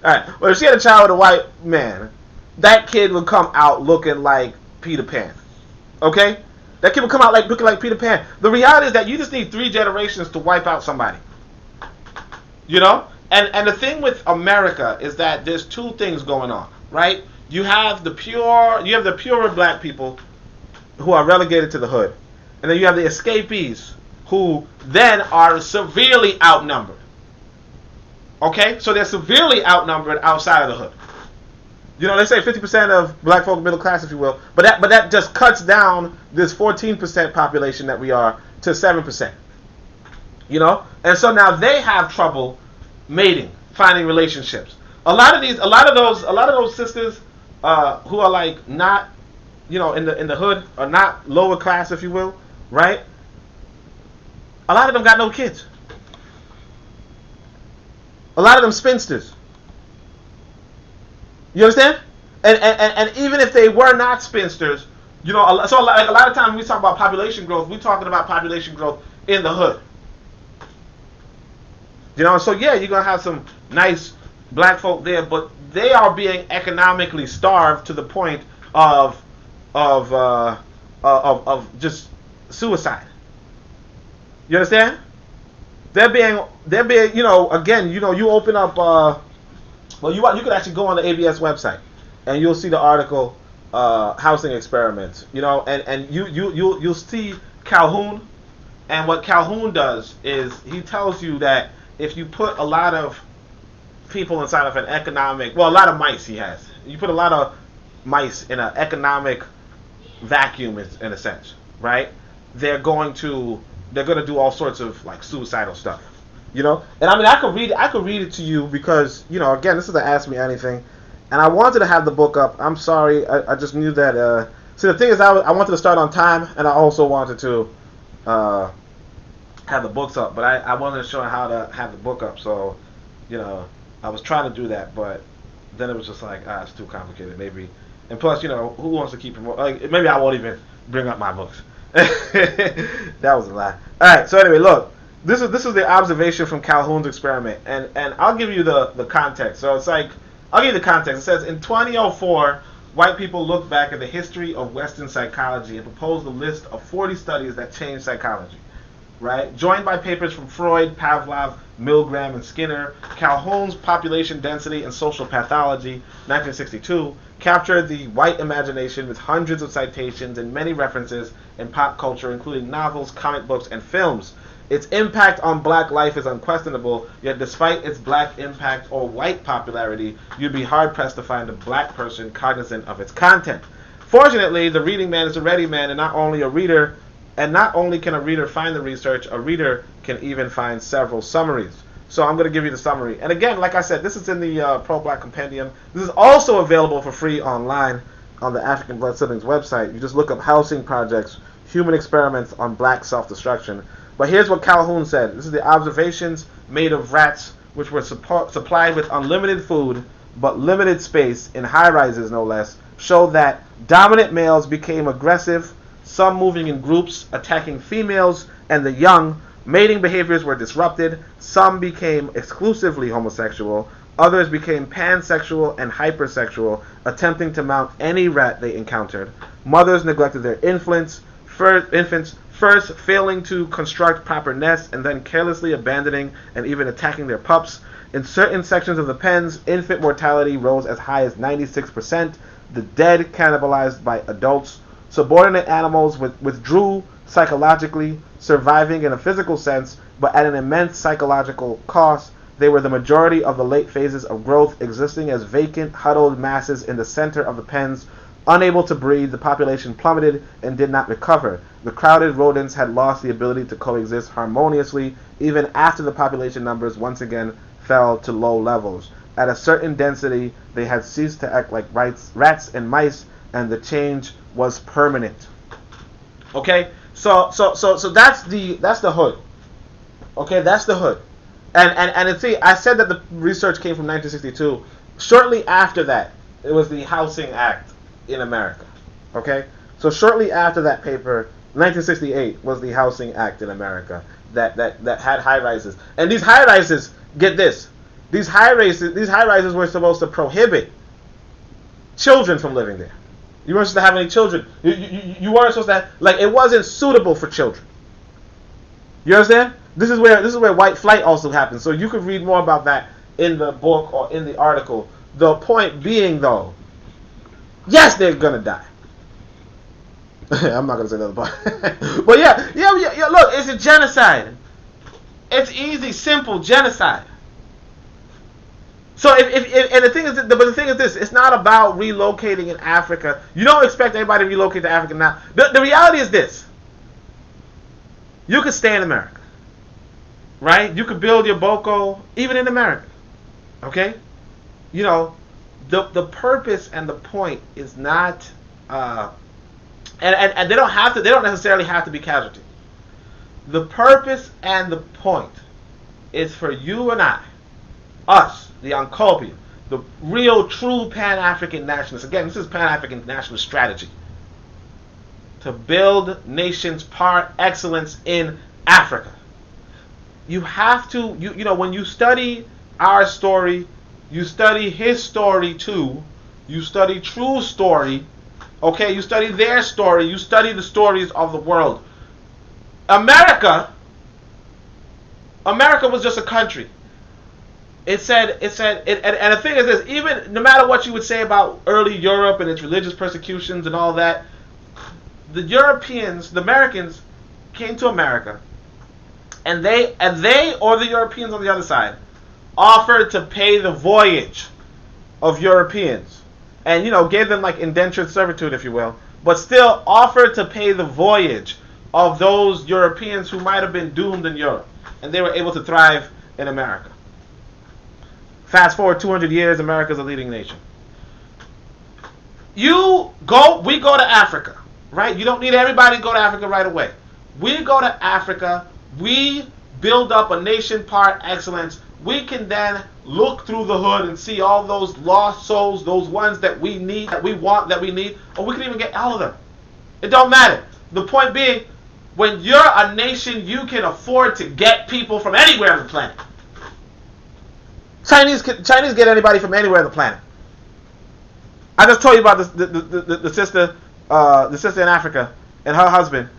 right. Well, if she had a child with a white man, that kid would come out looking like Peter Pan. Okay? That kid would come out looking like Peter Pan. The reality is that you just need 3 generations to wipe out somebody. You know? And the thing with America is that there's 2 things going on, right? You have the purer black people who are relegated to the hood. And then you have the escapees who then are severely outnumbered. Okay? So they're severely outnumbered outside of the hood. You know, they say 50% of black folk are middle class, if you will. But that just cuts down this 14% population that we are to 7%. You know? And so now they have trouble mating, finding relationships. A lot of those sisters who are like not, you know, in the hood, are not lower class, if you will, right? A lot of them got no kids. A lot of them spinsters. You understand? And even if they were not spinsters, you know, so like a lot of times when we talk about population growth, we're talking about population growth in the hood. You know, so yeah, you're gonna have some nice black folk there, but they are being economically starved to the point of just suicide. You understand? They're being, you know, again, you know, you open up, well, you could actually go on the ABS website and you'll see the article, housing experiments, you know, and you'll see Calhoun, and what Calhoun does is he tells you that if you put a lot of people inside of an economic, well, a lot of mice he has, you put a lot of mice in an economic vacuum in a sense, right? They're going to do all sorts of like suicidal stuff, you know. And I mean, I could read it to you because, you know, again, this is an Ask Me Anything, and I wanted to have the book up. I'm sorry, I just knew that. See, the thing is, I wanted to start on time, and I also wanted to have the books up, but I wasn't sure how to have the book up, so, you know, I was trying to do that, but then it was just like, it's too complicated, maybe. And plus, you know, who wants to keep promoting? Like, maybe I won't even bring up my books. That was a lie. All right. So anyway, look, this is the observation from Calhoun's experiment, and I'll give you the context. So it's like, I'll give you the context. It says in 2004, white people looked back at the history of Western psychology and proposed a list of 40 studies that changed psychology. Right, joined by papers from Freud, Pavlov, Milgram, and Skinner, Calhoun's Population Density and Social Pathology, 1962, captured the white imagination with hundreds of citations and many references in pop culture, including novels, comic books, and films. Its impact on black life is unquestionable, yet despite its black impact or white popularity, you'd be hard-pressed to find a black person cognizant of its content. Fortunately, the reading man is a ready man, and not only can a reader find the research, a reader can even find several summaries. So I'm going to give you the summary. And again, like I said, this is in the Pro-Black Compendium. This is also available for free online on the African Blood Siblings website. You just look up housing projects, human experiments on black self-destruction. But here's what Calhoun said. This is the observations made of rats which were supplied with unlimited food but limited space in high-rises, no less, show that dominant males became aggressive, some moving in groups, attacking females and the young. Mating behaviors were disrupted. Some became exclusively homosexual. Others became pansexual and hypersexual, attempting to mount any rat they encountered. Mothers neglected their infants. first failing to construct proper nests and then carelessly abandoning and even attacking their pups. In certain sections of the pens, infant mortality rose as high as 96%. The dead cannibalized by adults. Subordinate animals withdrew psychologically, surviving in a physical sense, but at an immense psychological cost. They were the majority of the late phases of growth, existing as vacant, huddled masses in the center of the pens. Unable to breed, the population plummeted and did not recover. The crowded rodents had lost the ability to coexist harmoniously, even after the population numbers once again fell to low levels. At a certain density, they had ceased to act like rats and mice, and the change was permanent. Okay, so that's the hood. Okay, that's the hood. And see, I said that the research came from 1962. Shortly after that, it was the Housing Act in America. Okay, so shortly after that paper, 1968 was the Housing Act in America that had high rises. And these high rises, get this, these high rises were supposed to prohibit children from living there. You weren't supposed to have any children. You weren't supposed to have, like, it wasn't suitable for children. You understand? This is where white flight also happens. So you could read more about that in the book or in the article. The point being, though, yes, they're gonna die. I'm not gonna say the other part. But yeah. Look, it's a genocide. It's easy, simple genocide. So if and the thing is this, it's not about relocating in Africa. You don't expect anybody to relocate to Africa now. The reality is this. You could stay in America. Right? You could build your boko even in America. Okay? You know, the purpose and the point is not and they don't necessarily have to be casualty. The purpose and the point is for you and I, us, the Sankofa, the real true Pan-African nationalists. Again, this is Pan-African Nationalist Strategy. To build nations par excellence in Africa. You have to, you know, when you study our story, you study his story too. You study true story. Okay, you study their story. You study the stories of the world. America was just a country. And the thing is this, even no matter what you would say about early Europe and its religious persecutions and all that, the Europeans, the Americans, came to America, and they or the Europeans on the other side offered to pay the voyage of Europeans, and gave them like indentured servitude, if you will, but still offered to pay the voyage of those Europeans who might have been doomed in Europe, and they were able to thrive in America. Fast forward 200 years, America's a leading nation. We go to Africa, right? You don't need everybody to go to Africa right away. We go to Africa, we build up a nation par excellence. We can then look through the hood and see all those lost souls, those ones that we need, that we want, that we need, or we can even get all of them. It don't matter. The point being, when you're a nation, you can afford to get people from anywhere on the planet. Chinese get anybody from anywhere on the planet. I just told you about the sister in Africa and her husband,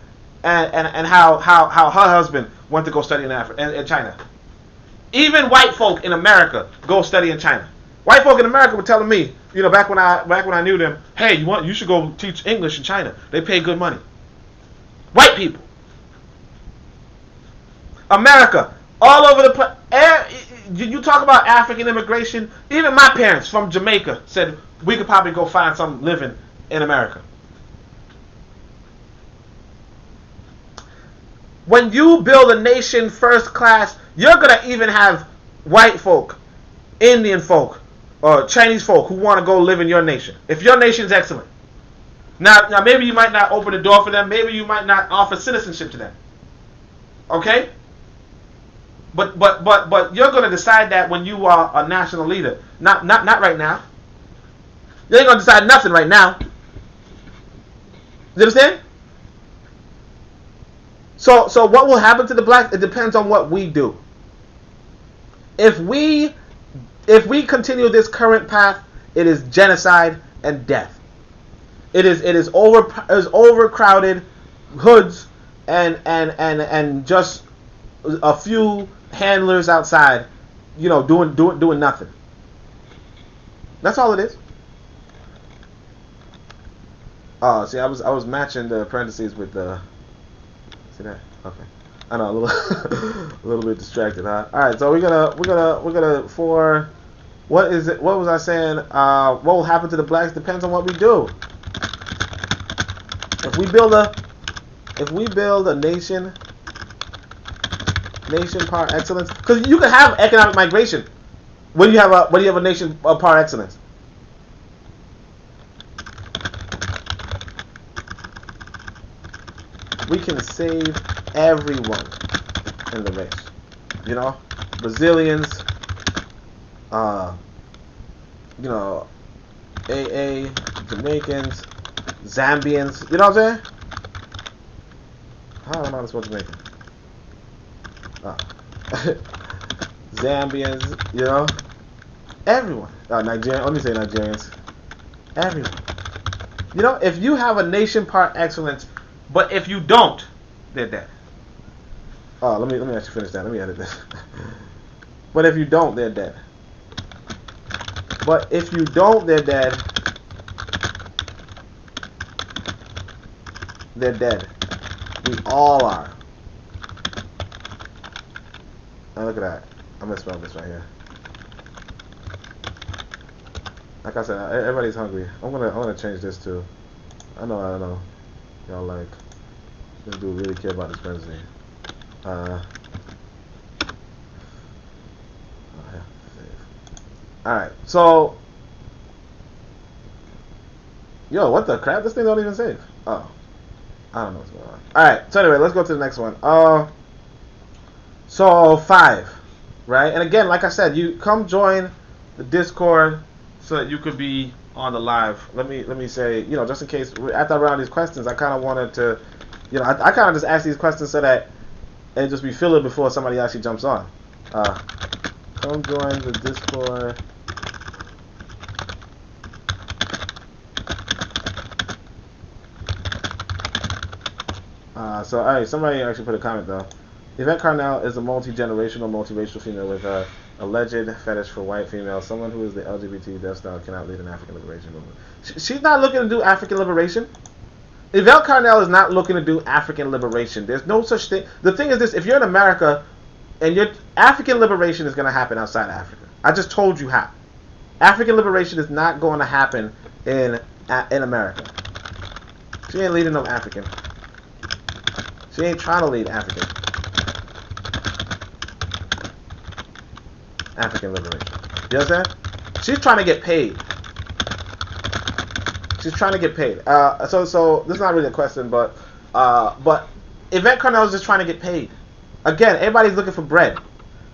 and how her husband went to go study in China. Even white folk in America go study in China. White folk in America were telling me, back when I knew them, hey, you should go teach English in China. They pay good money. White people. America, all over the place. You talk about African immigration. Even my parents from Jamaica said we could probably go find some living in America. When you build a nation first class, you're going to even have white folk, Indian folk, or Chinese folk who want to go live in your nation. If your nation's excellent. Now maybe you might not open the door for them. Maybe you might not offer citizenship to them. Okay? But you're going to decide that when you are a national leader. Not right now. You ain't going to decide nothing right now. You understand? So what will happen to the blacks? It depends on what we do. If we continue this current path, it is genocide and death. It is overcrowded, hoods and just a few handlers outside, doing nothing. That's all it is. Oh, see, I was matching the parentheses with the. See that? Okay. I know, a little a little bit distracted, huh? All right, so we're gonna for what is it? What was I saying? What will happen to the blacks depends on what we do. If we build a nation par excellence, because you can have economic migration when you have a nation par excellence. We can save everyone in the race. Brazilians, AA, Jamaicans, Zambians. You know what I'm saying? How am I supposed to make it? Zambians, everyone. Nigerian. Let me say Nigerians. Everyone. If you have a nation par excellence, but if you don't, they're dead. Oh, let me actually finish that. Let me edit this. But if you don't, they're dead. But if you don't, they're dead. They're dead. We all are. Now look at that. I'm gonna spell this right here. Like I said, everybody's hungry. I'm gonna change this too. I know. Y'all like, this dude really care about this frenzy. Alright, so what the crap? This thing don't even save. Oh. I don't know what's going on. Alright, so anyway, let's go to the next one. So 5. Right? And again, like I said, you come join the Discord so that you could be on the live. Let me say, just in case after I run these questions, I kind of wanted to, I kind of just ask these questions so that it just be filler before somebody actually jumps on. Come join the Discord. So alright, somebody actually put a comment though. Yvette Carnell is a multi-generational, multiracial female with a alleged fetish for white females. Someone who is the LGBT death style cannot lead an African liberation movement. She's not looking to do African liberation. Yvette Carnell is not looking to do African liberation. There's no such thing. The thing is this: if you're in America, and your African liberation is going to happen outside of Africa. I just told you how. African liberation is not going to happen in America. She ain't leading no African. She ain't trying to lead African liberation. You understand? She's trying to get paid. She's trying to get paid. So this is not really a question, but Yvette Carnell is just trying to get paid. Again, everybody's looking for bread.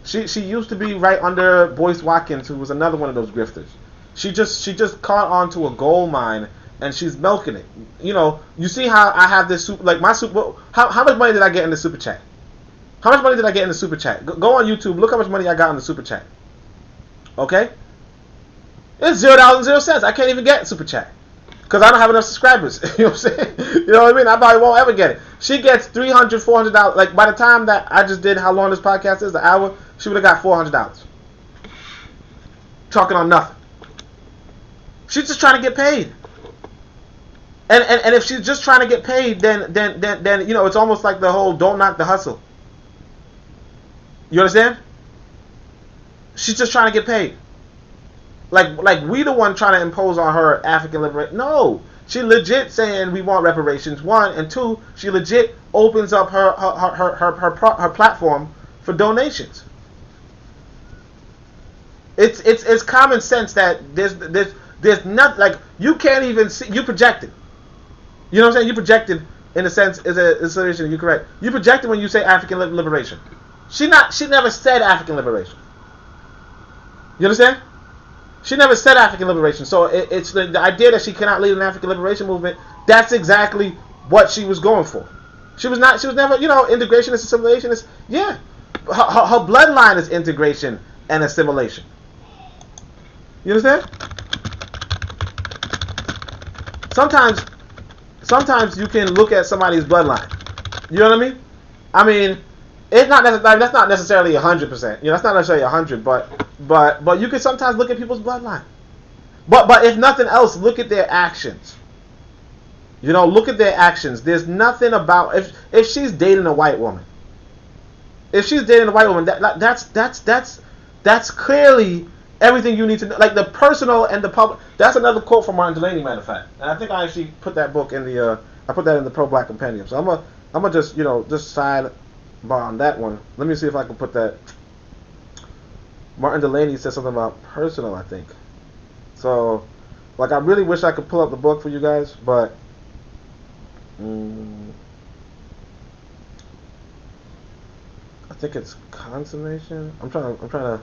She used to be right under Boyce Watkins, who was another one of those grifters. She just caught on to a gold mine and she's milking it. You see how I have this super, like my super. How much money did I get in the super chat? How much money did I get in the super chat? Go on YouTube. Look how much money I got in the super chat. Okay, it's $0.00. I can't even get super chat because I don't have enough subscribers. You know what I'm saying? You know what I mean? I probably won't ever get it. She gets $300, $400. Like by the time that I just did how long this podcast is, the hour, she would have got $400. Talking on nothing. She's just trying to get paid. And if she's just trying to get paid, then it's almost like the whole don't knock the hustle. You understand? She's just trying to get paid. Like we the one trying to impose on her African liberation. No, she legit saying we want reparations. 1 and 2, she legit opens up her platform for donations. It's common sense that there's nothing, like you can't even see, you projected. You know what I'm saying? You projected in a sense is a solution. You're correct. You projected when you say African liberation. She never said African liberation. You understand? She never said African liberation. So it's the idea that she cannot lead an African liberation movement. That's exactly what she was going for. She was never, integration is assimilation. Her bloodline is integration and assimilation. You understand? sometimes you can look at somebody's bloodline. You know what I mean? I mean, it's not necessarily, that's not necessarily 100%. You know, that's not necessarily 100, but you can sometimes look at people's bloodline. But if nothing else, look at their actions. You know, look at their actions. There's nothing about if she's dating a white woman. If she's dating a white woman, that's clearly everything you need to know. Like the personal and the public. That's another quote from Martin Delany, matter of fact. And I think I actually put that book in the I put that in the pro-black compendium. So I'm gonna just just sidebar on that one. Let me see if I can put that. Martin Delany said something about personal, I think. So, like, I really wish I could pull up the book for you guys, but I think it's consummation. I'm trying to.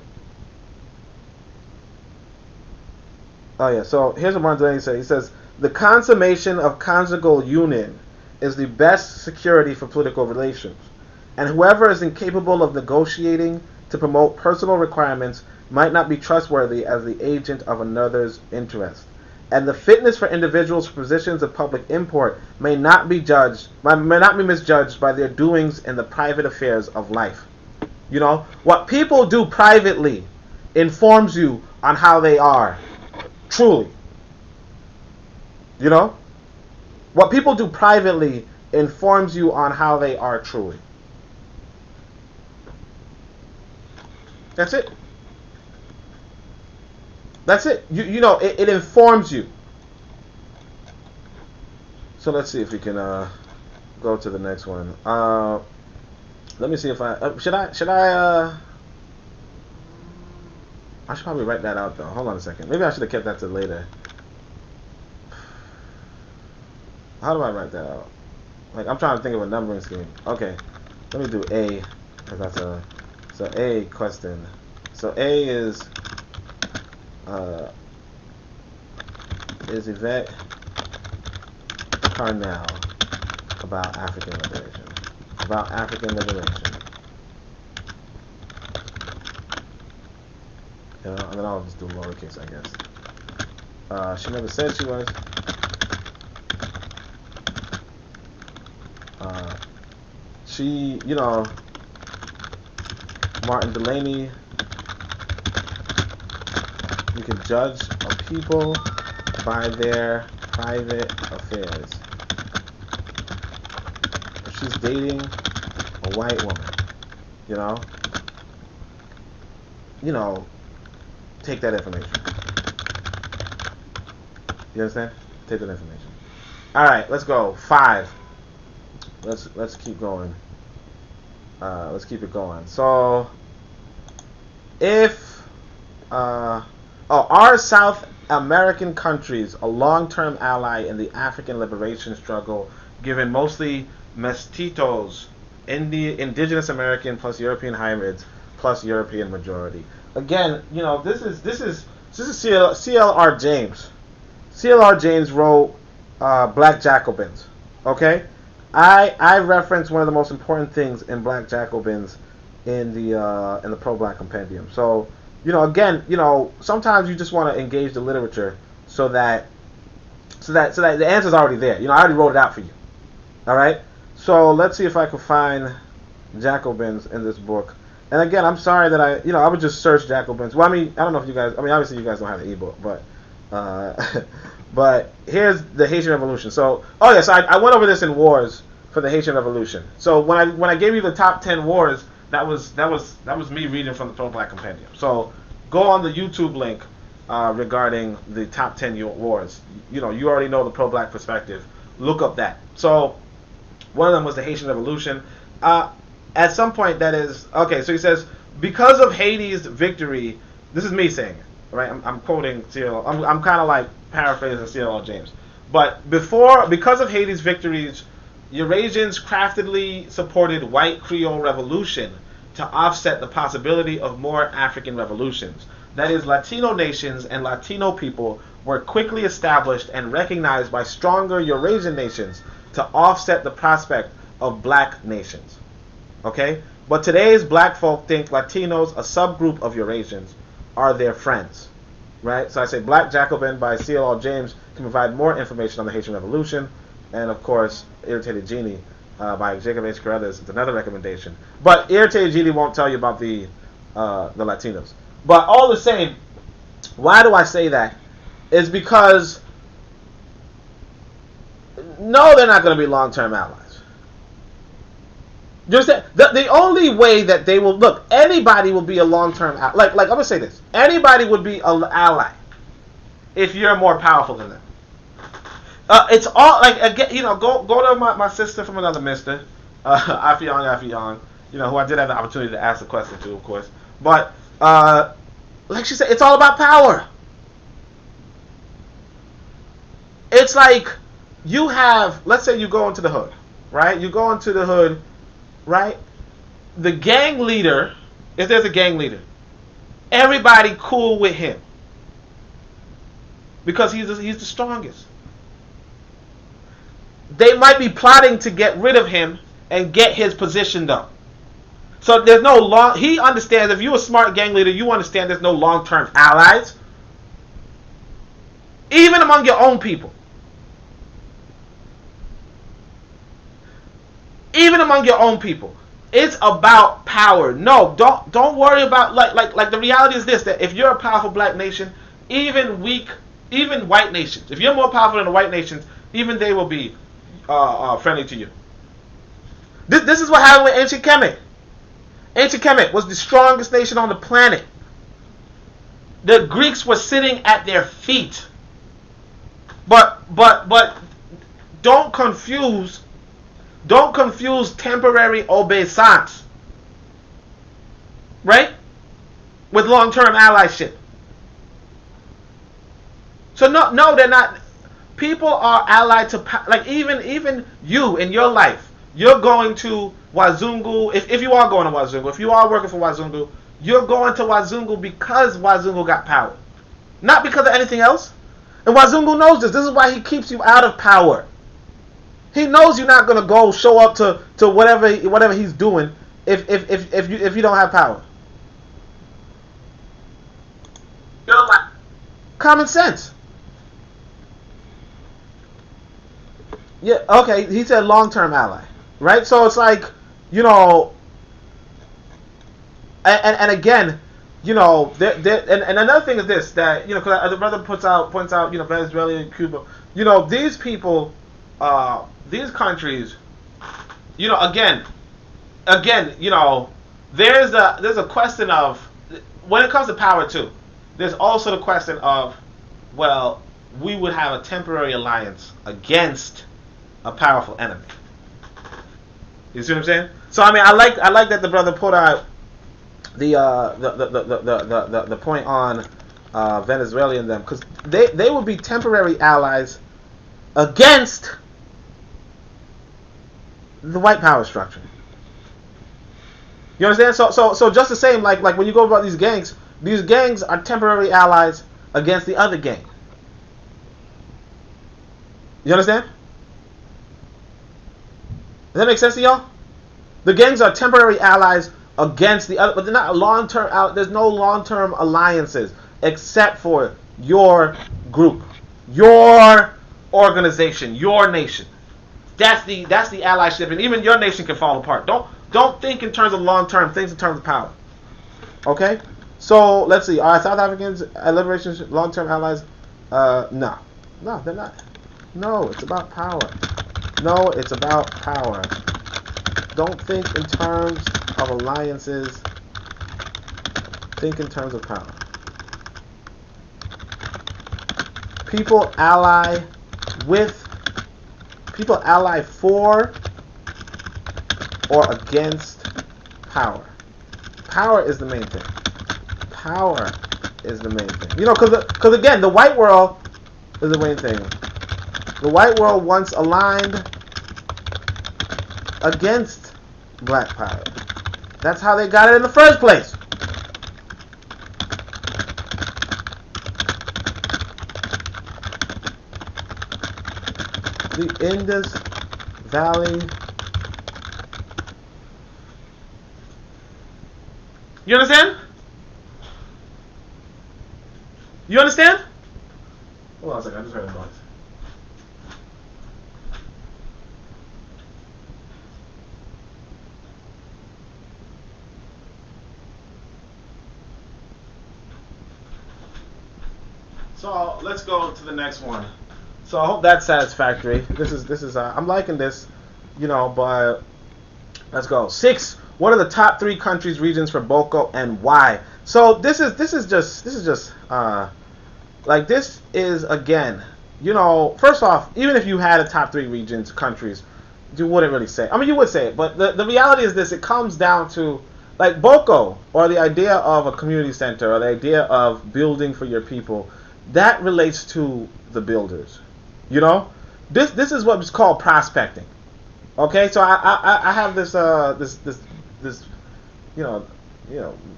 Oh yeah. So here's what Martin Delany said. He says the consummation of conjugal union is the best security for political relations, and whoever is incapable of negotiating to promote personal requirements might not be trustworthy as the agent of another's interest. And the fitness for individuals for positions of public import may not be misjudged by their doings in the private affairs of life. You know, what people do privately informs you on how they are, truly. You know? What people do privately informs you on how they are truly. That's it. That's it. You know, it informs you. So let's see if we can go to the next one. Let me see if I should I should probably write that out though. Hold on a second. Maybe I should have kept that to later. How do I write that out? Like, I'm trying to think of a numbering scheme. Okay, let me do A, because that's so A question. So A is Yvette Carnell about African liberation. About African liberation. You know, and then I'll just do lowercase, I guess. She never said she was. She, you know, Martin Delany, you can judge a people by their private affairs. If she's dating a white woman, you know, take that information. You understand? Take that information. All right, let's go. 5. Let's keep going. Let's keep it going. So, if are South American countries a long-term ally in the African liberation struggle, given mostly mestizos, indigenous American plus European hybrids plus European majority? Again, you know, this is C.L.R. James. C.L.R. James wrote Black Jacobins. Okay. I reference one of the most important things in Black Jacobins in the pro-black compendium. So, you know, again, you know, sometimes you just want to engage the literature so that the answer's already there. You know, I already wrote it out for you. All right. So let's see if I can find Jacobins in this book. And again, I'm sorry that I would just search Jacobins. Well, I mean, I don't know if you guys. I mean, obviously you guys don't have the ebook, but. But here's the Haitian Revolution. So, oh yeah, so I went over this in Wars for the Haitian Revolution. So when I gave you the top 10 wars, that was me reading from the pro-black compendium. So go on the YouTube link regarding the top 10 wars. You know, you already know the pro-black perspective. Look up that. So one of them was the Haitian Revolution. At some point, that is okay. So he says, because of Haiti's victory, this is me saying it. Right, I'm quoting C.L. I'm kind of like paraphrasing C.L.R. James. But because of Haiti's victories, Eurasians craftily supported white Creole revolution to offset the possibility of more African revolutions. That is, Latino nations and Latino people were quickly established and recognized by stronger Eurasian nations to offset the prospect of black nations. Okay? But today's black folk think Latinos, a subgroup of Eurasians, are their friends, right? So I say Black Jacobin by C.L.R. James can provide more information on the Haitian Revolution. And of course, Irritated Genie by Jacob H. Carruthers is another recommendation. But Irritated Genie won't tell you about the Latinos. But all the same, why do I say that? Is because no, they're not going to be long-term allies. You understand? The only way that they will look, anybody will be a long-term ally. Like I'm gonna say this: anybody would be an ally if you're more powerful than them. It's all like again, go to my sister from another mister, Afiyong, who I did have the opportunity to ask a question to, of course. But like she said, it's all about power. It's like you have, let's say you go into the hood, right? You go into the hood. Right? The gang leader, if there's a gang leader, everybody cool with him. Because he's the strongest. They might be plotting to get rid of him and get his position though. So there's no he understands, if you're a smart gang leader, you understand there's no long-term allies. Even among your own people. Even among your own people, it's about power. No, don't worry about like the reality is this: that if you're a powerful black nation, even white nations, if you're more powerful than the white nations, even they will be friendly to you. This is what happened with ancient Kemet. Ancient Kemet was the strongest nation on the planet. The Greeks were sitting at their feet. But don't confuse temporary obeisance, right, with long-term allyship. So no, they're not. People are allied to, like, even you in your life. You're going to Wazungu. If you are going to Wazungu, if you are working for Wazungu, you're going to Wazungu because Wazungu got power, not because of anything else. And Wazungu knows this. This is why he keeps you out of power. He knows you're not gonna go show up to whatever he's doing if you don't have power. Common sense. Yeah. Okay. He said long-term ally, right? So it's like, and again, and another thing is this, that because the brother points out Venezuela and Cuba, these people. These countries, again, there's a question of, when it comes to power too, there's also the question of, well, we would have a temporary alliance against a powerful enemy. You see what I'm saying? So I mean, I like that the brother put out the point on Venezuela and them, because they would be temporary allies against the white power structure. You understand? So just the same, like when you go about these gangs are temporary allies against the other gang. You understand? Does that make sense to y'all? The gangs are temporary allies against the other, but they're not long-term. There's no long-term alliances except for your group, your organization, your nation. That's the allyship, and even your nation can fall apart. Don't think in terms of long term, think in terms of power. Okay? So let's see. Are South Africans liberation long term allies? No, they're not. No, it's about power. No, it's about power. Don't think in terms of alliances. Think in terms of power. People ally for or against power. Power is the main thing. Power is the main thing. Because again, the white world is the main thing. The white world once aligned against black power. That's how they got it in the first place. The Indus Valley. You understand? You understand? Hold on a second, I just heard a noise. So let's go to the next one. So I hope that's satisfactory. This is I'm liking this, but let's go. 6. What are the top 3 countries, regions for Boko and why? So this is again, first off, even if you had a top 3 regions, countries, you wouldn't really say. I mean, you would say it, but the reality is this: it comes down to like Boko, or the idea of a community center, or the idea of building for your people. That relates to the builders. This is what's called prospecting. Okay, so I have this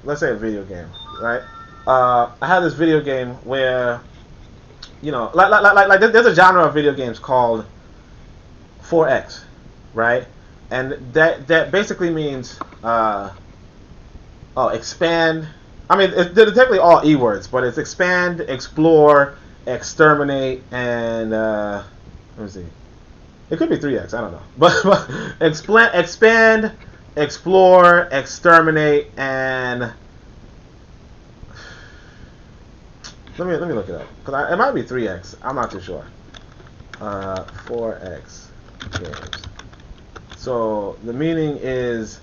let's say a video game, right? I have this video game where like there's a genre of video games called 4X, right? And that basically means expand. I mean, they're technically all E words, but it's expand, explore, exterminate, and let me see. It could be 3X. I don't know, but expand, explore, exterminate, and let me look it up because it might be 3X. I'm not too sure. 4X games. So the meaning is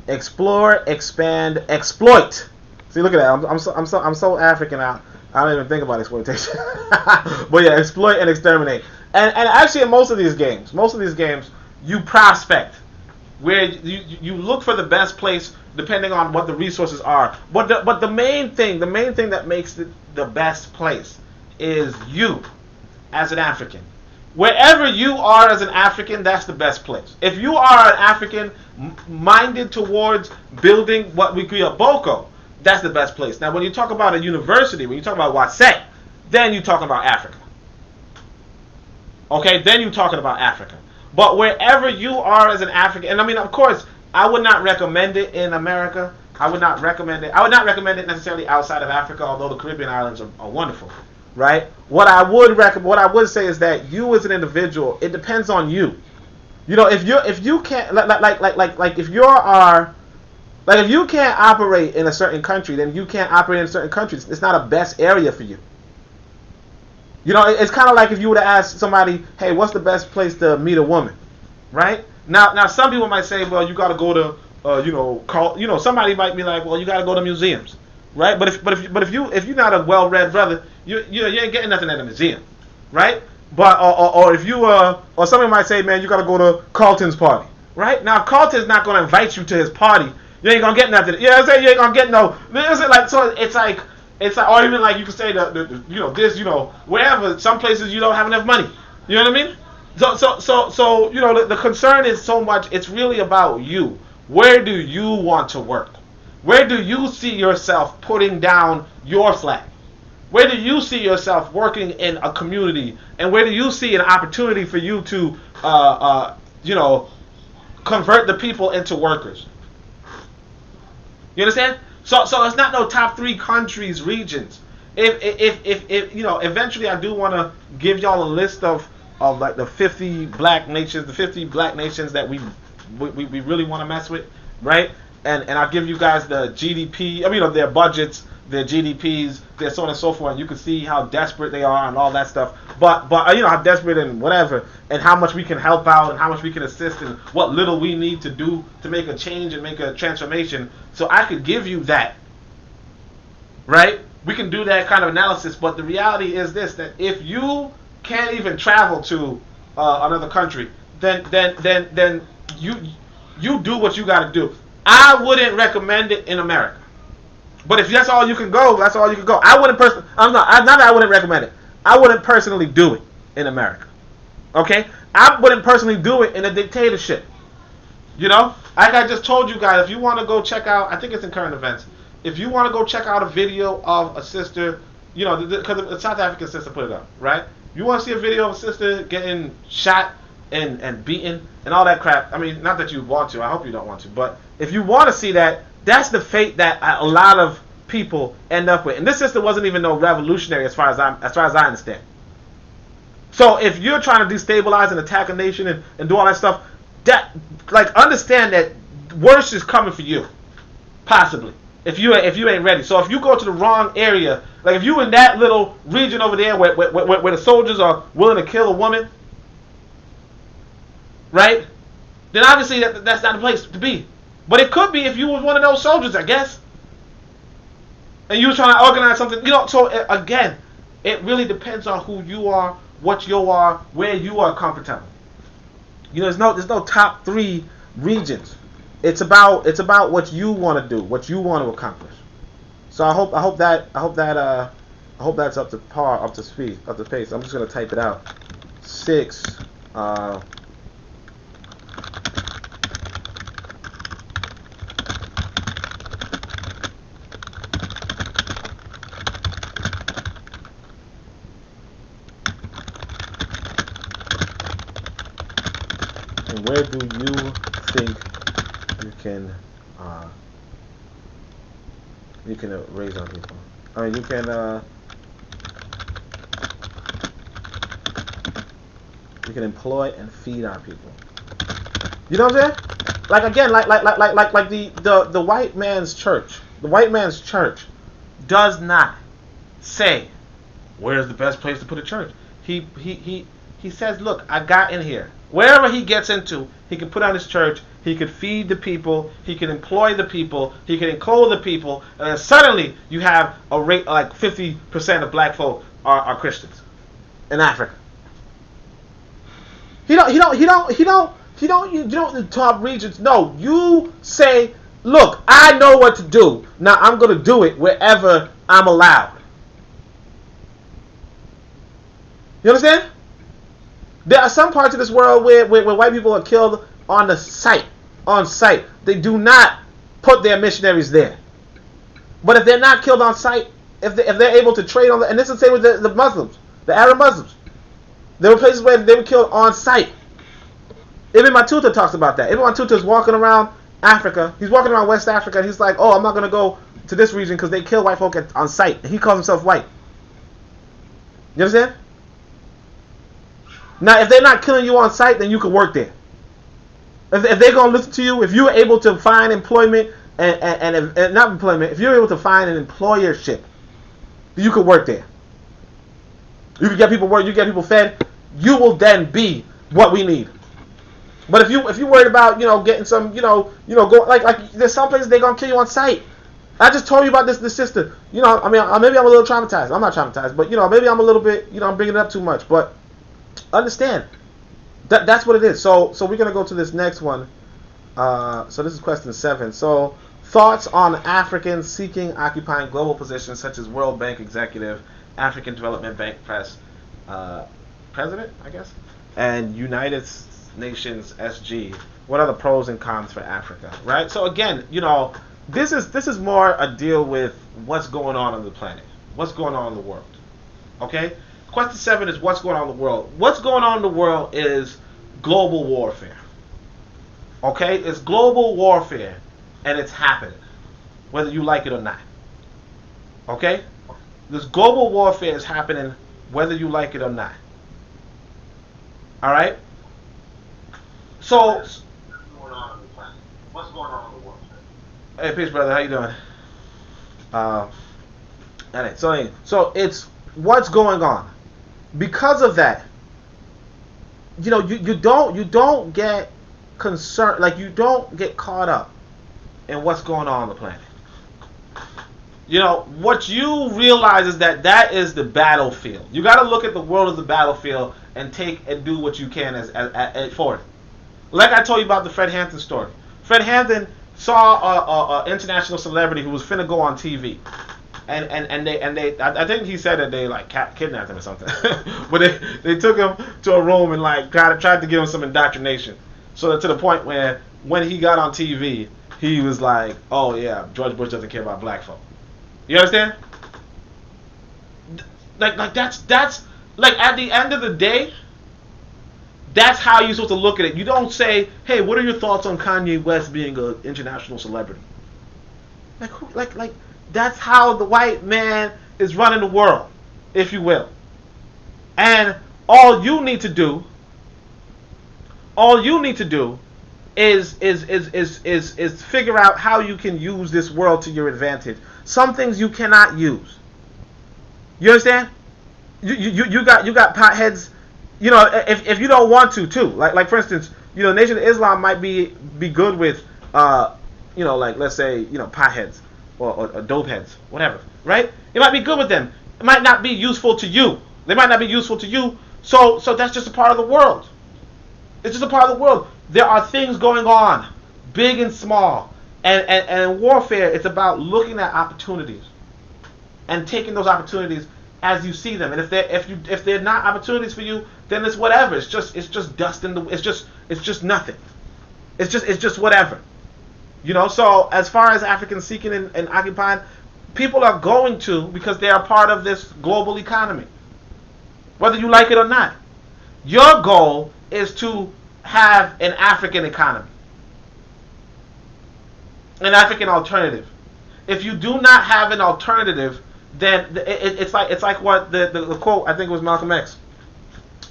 explore, expand, exploit. See, look at that. I'm so African out. I don't even think about exploitation. But yeah, exploit and exterminate. And actually, in most of these games, you prospect, where you look for the best place depending on what the resources are. But the main thing that makes it the best place is you, as an African. Wherever you are as an African, that's the best place. If you are an African minded towards building what we call a Boko, that's the best place. Now, when you talk about a university, when you talk about Wasset, then you're talking about Africa. Okay, then you're talking about Africa. But wherever you are as an African, and I mean, of course, I would not recommend it in America. I would not recommend it necessarily outside of Africa, although the Caribbean islands are wonderful, right? What I would say is that you as an individual, it depends on you. If you can't if you can't operate in a certain country, then you can't operate in certain countries. It's not a best area for you. It's kind of like if you were to ask somebody, hey, what's the best place to meet a woman, right? Now some people might say, well, you got to go to, somebody might be like, well, you got to go to museums, right? But if you're not a well-read brother, you ain't getting nothing at a museum, right? But or if you or somebody might say, man, you got to go to Carlton's party, right? Now Carlton's not going to invite you to his party. You ain't gonna get nothing. You ain't gonna get no. It's like, or even like you could say wherever, some places you don't have enough money. You know what I mean? So the concern is so much. It's really about you. Where do you want to work? Where do you see yourself putting down your flag? Where do you see yourself working in a community? And where do you see an opportunity for you to convert the people into workers? You understand? So it's not no top 3 countries, regions. If eventually I do want to give y'all a list of like the 50 black nations that we really want to mess with, right? And I'll give you guys the GDP, their budgets, their GDPs, their so on and so forth, and you can see how desperate they are and all that stuff. But how desperate and whatever, and how much we can help out and how much we can assist and what little we need to do to make a change and make a transformation. So I could give you that, right? We can do that kind of analysis, but the reality is this: that if you can't even travel to another country, then you do what you got to do. I wouldn't recommend it in America. But if that's all you can go, that's all you can go. I wouldn't not that I wouldn't recommend it. I wouldn't personally do it in America. Okay? I wouldn't personally do it in a dictatorship. Like I just told you guys, if you want to go check out, I think it's in current events. If you want to go check out a video of a sister, because the South African sister put it up, right? You want to see a video of a sister getting shot and beaten and all that crap. I mean, not that you want to. I hope you don't want to. But if you want to see that, that's the fate that a lot of people end up with. And this sister wasn't even no revolutionary as far as I understand. So if you're trying to destabilize and attack a nation and do all that stuff, understand that worse is coming for you, possibly, if you ain't ready. So if you go to the wrong area, Like if you in that little region over there where the soldiers are willing to kill a woman, right? Then obviously that's not the place to be. But it could be if you was one of those soldiers, I guess. And you were trying to organize something, so again, it really depends on who you are, what you are, where you are comfortable. There's no top 3 regions. It's about what you want to do, what you want to accomplish. So I hope that's up to par, up to speed, up to pace. I'm just gonna type it out. 6. And where do you think you can raise on people? I mean, you can employ and feed our people. You know what I'm saying? Like again, like the white man's church. The white man's church does not say where's the best place to put a church. He says, look, I got in here. Wherever he gets into, he can put on his church. He could feed the people. He can employ the people. He can clothe the people. And then suddenly you have a rate like 50% of black folk are Christians in Africa. You don't the top regions. No, you say, look, I know what to do. Now I'm going to do it wherever I'm allowed. You understand? There are some parts of this world where white people are killed on site. They do not put their missionaries there. But if they're not killed on site, if they're able to trade on and this is the same with the Muslims, the Arab Muslims. There were places where they were killed on site. Ibn Battuta talks about that. Ibn Battuta is walking around Africa. He's walking around West Africa and he's like, oh, I'm not going to go to this region because they kill white folk on site. And he calls himself white. You understand? Now, if they're not killing you on site, then you can work there. If they're going to listen to you, if you're able to find employment and not employment, if you're able to find an employership, you can work there. You can get people work, you get people fed. You will then be what we need. But if you're worried about getting some go like there's some places they're gonna kill you on site. I just told you about this sister. Maybe I'm a little traumatized. I'm not traumatized, but maybe I'm a little bit I'm bringing it up too much, but. Understand that's what it is. So we're gonna go to this next one. So this is question 7. So thoughts on Africans seeking occupying global positions such as World Bank executive, African Development Bank president, I guess, and United Nations SG. What are the pros and cons for Africa? Right. So again, this is more a deal with what's going on the planet, what's going on in the world. Okay. Question 7 is what's going on in the world. What's going on in the world is global warfare. Okay? It's global warfare, and it's happening, whether you like it or not. Okay? This global warfare is happening, whether you like it or not. All right? So, what's going on in the planet? What's going on in the world? Hey, peace, brother. How you doing? All right. So it's what's going on. Because of that, you don't get concerned, like you don't get caught up in what's going on the planet. What you realize is that is the battlefield. You got to look at the world as the battlefield and take and do what you can as for it. Like I told you about the Fred Hampton story. Fred Hampton saw a international celebrity who was finna go on TV. And they I think he said that they like kidnapped him or something, but they took him to a room and like tried to give him some indoctrination, so that to the point where when he got on TV, he was like, oh yeah, George Bush doesn't care about black folk. You understand? Like that's like at the end of the day, that's how you're supposed to look at it. You don't say, hey, what are your thoughts on Kanye West being an international celebrity? Like. That's how the white man is running the world, if you will. And all you need to do is figure out how you can use this world to your advantage. Some things you cannot use. You understand? You got potheads. You know, if you don't want to too. Like for instance, you know, Nation of Islam might be good with you know, like let's say, you know, potheads or dope heads, whatever, right? It might be good with them. It might not be useful to you. They might not be useful to you. So that's just a part of the world. It's just a part of the world. There are things going on, big and small. And in warfare, it's about looking at opportunities and taking those opportunities as you see them. And if they're not opportunities for you, then it's whatever. It's just dust in the. It's just nothing. It's just whatever. You know. So as far as Africans seeking and occupying, people are going to because they are part of this global economy, whether you like it or not. Your goal is to have an African economy. An African alternative. If you do not have an alternative, then it's like what the quote, I think it was Malcolm X.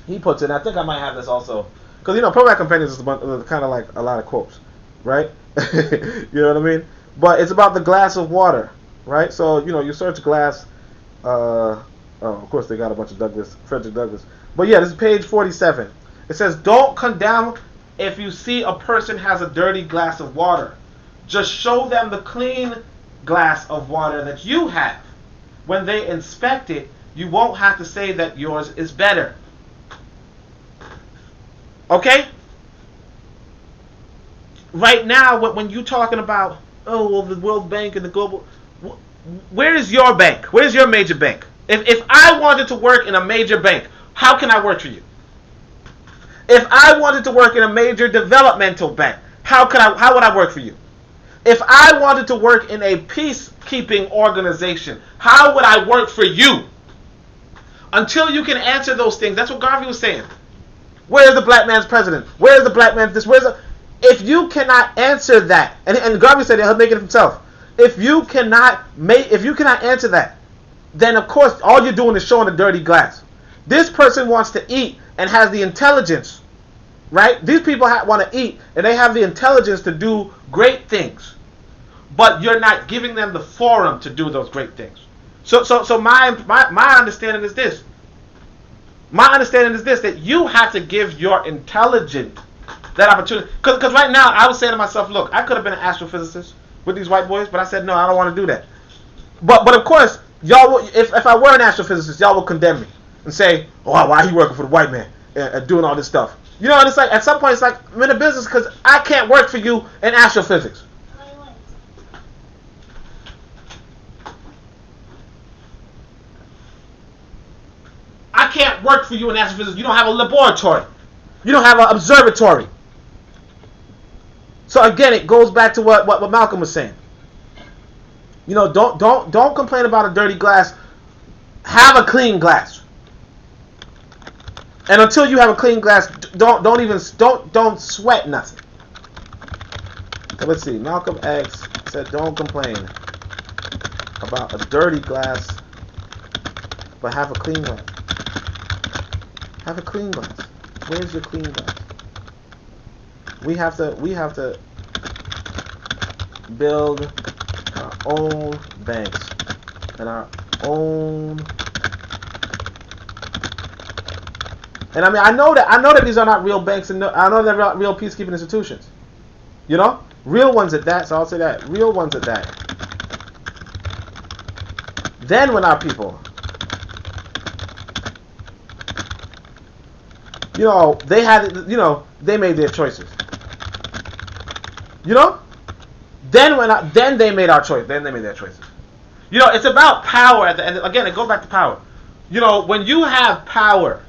He puts it. I think I might have this also, because you know, Pro-Black Companions is kind of like a lot of quotes, right? You know what I mean? But it's about the glass of water, right? So you know, you search glass. Oh, of course they got a bunch of Frederick Douglass. But yeah, this is page 47. It says, "Don't condemn if you see a person has a dirty glass of water. Just show them the clean glass of water that you have. When they inspect it, you won't have to say that yours is better." Okay? Right now, when you're talking about, oh, well, the World Bank and the global, where is your bank? Where's your major bank? If I wanted to work in a major bank, how can I work for you? If I wanted to work in a major developmental bank, how would I work for you? If I wanted to work in a peacekeeping organization, how would I work for you? Until you can answer those things, that's what Garvey was saying. Where's the black man's president? Where's the black man's this? If you cannot answer that, and Garvey said he'll make it himself. If you cannot answer that, then of course all you're doing is showing a dirty glass. This person wants to eat and has the intelligence, right? These people want to eat and they have the intelligence to do great things. But you're not giving them the forum to do those great things. So my understanding is this. My understanding is this, that you have to give your intelligence that opportunity. Because right now, I was saying to myself, look, I could have been an astrophysicist with these white boys, but I said, no, I don't want to do that. But of course, y'all will, if I were an astrophysicist, y'all will condemn me and say, oh, why are you working for the white man and doing all this stuff? You know, and it's like, at some point, it's like, I'm in a business because I can't work for you in astrophysics. I can't work for you in astrophysics. You don't have a laboratory. You don't have an observatory. So again, it goes back to what Malcolm was saying. You know, don't complain about a dirty glass. Have a clean glass. And until you have a clean glass, don't sweat nothing. So let's see. Malcolm X said, "Don't complain about a dirty glass, but have a clean glass." Have a clean glass. Where's your clean glass? We have to build our own banks and our own. And I mean, I know that these are not real banks, and I know they're not real peacekeeping institutions. You know, real ones at that. So I'll say that, real ones at that. Then when our people, you know, they had, you know, they made their choices. You know, then they made our choice. Then they made their choices. You know, it's about power. At the end, again, it goes back to power. You know, when you have power,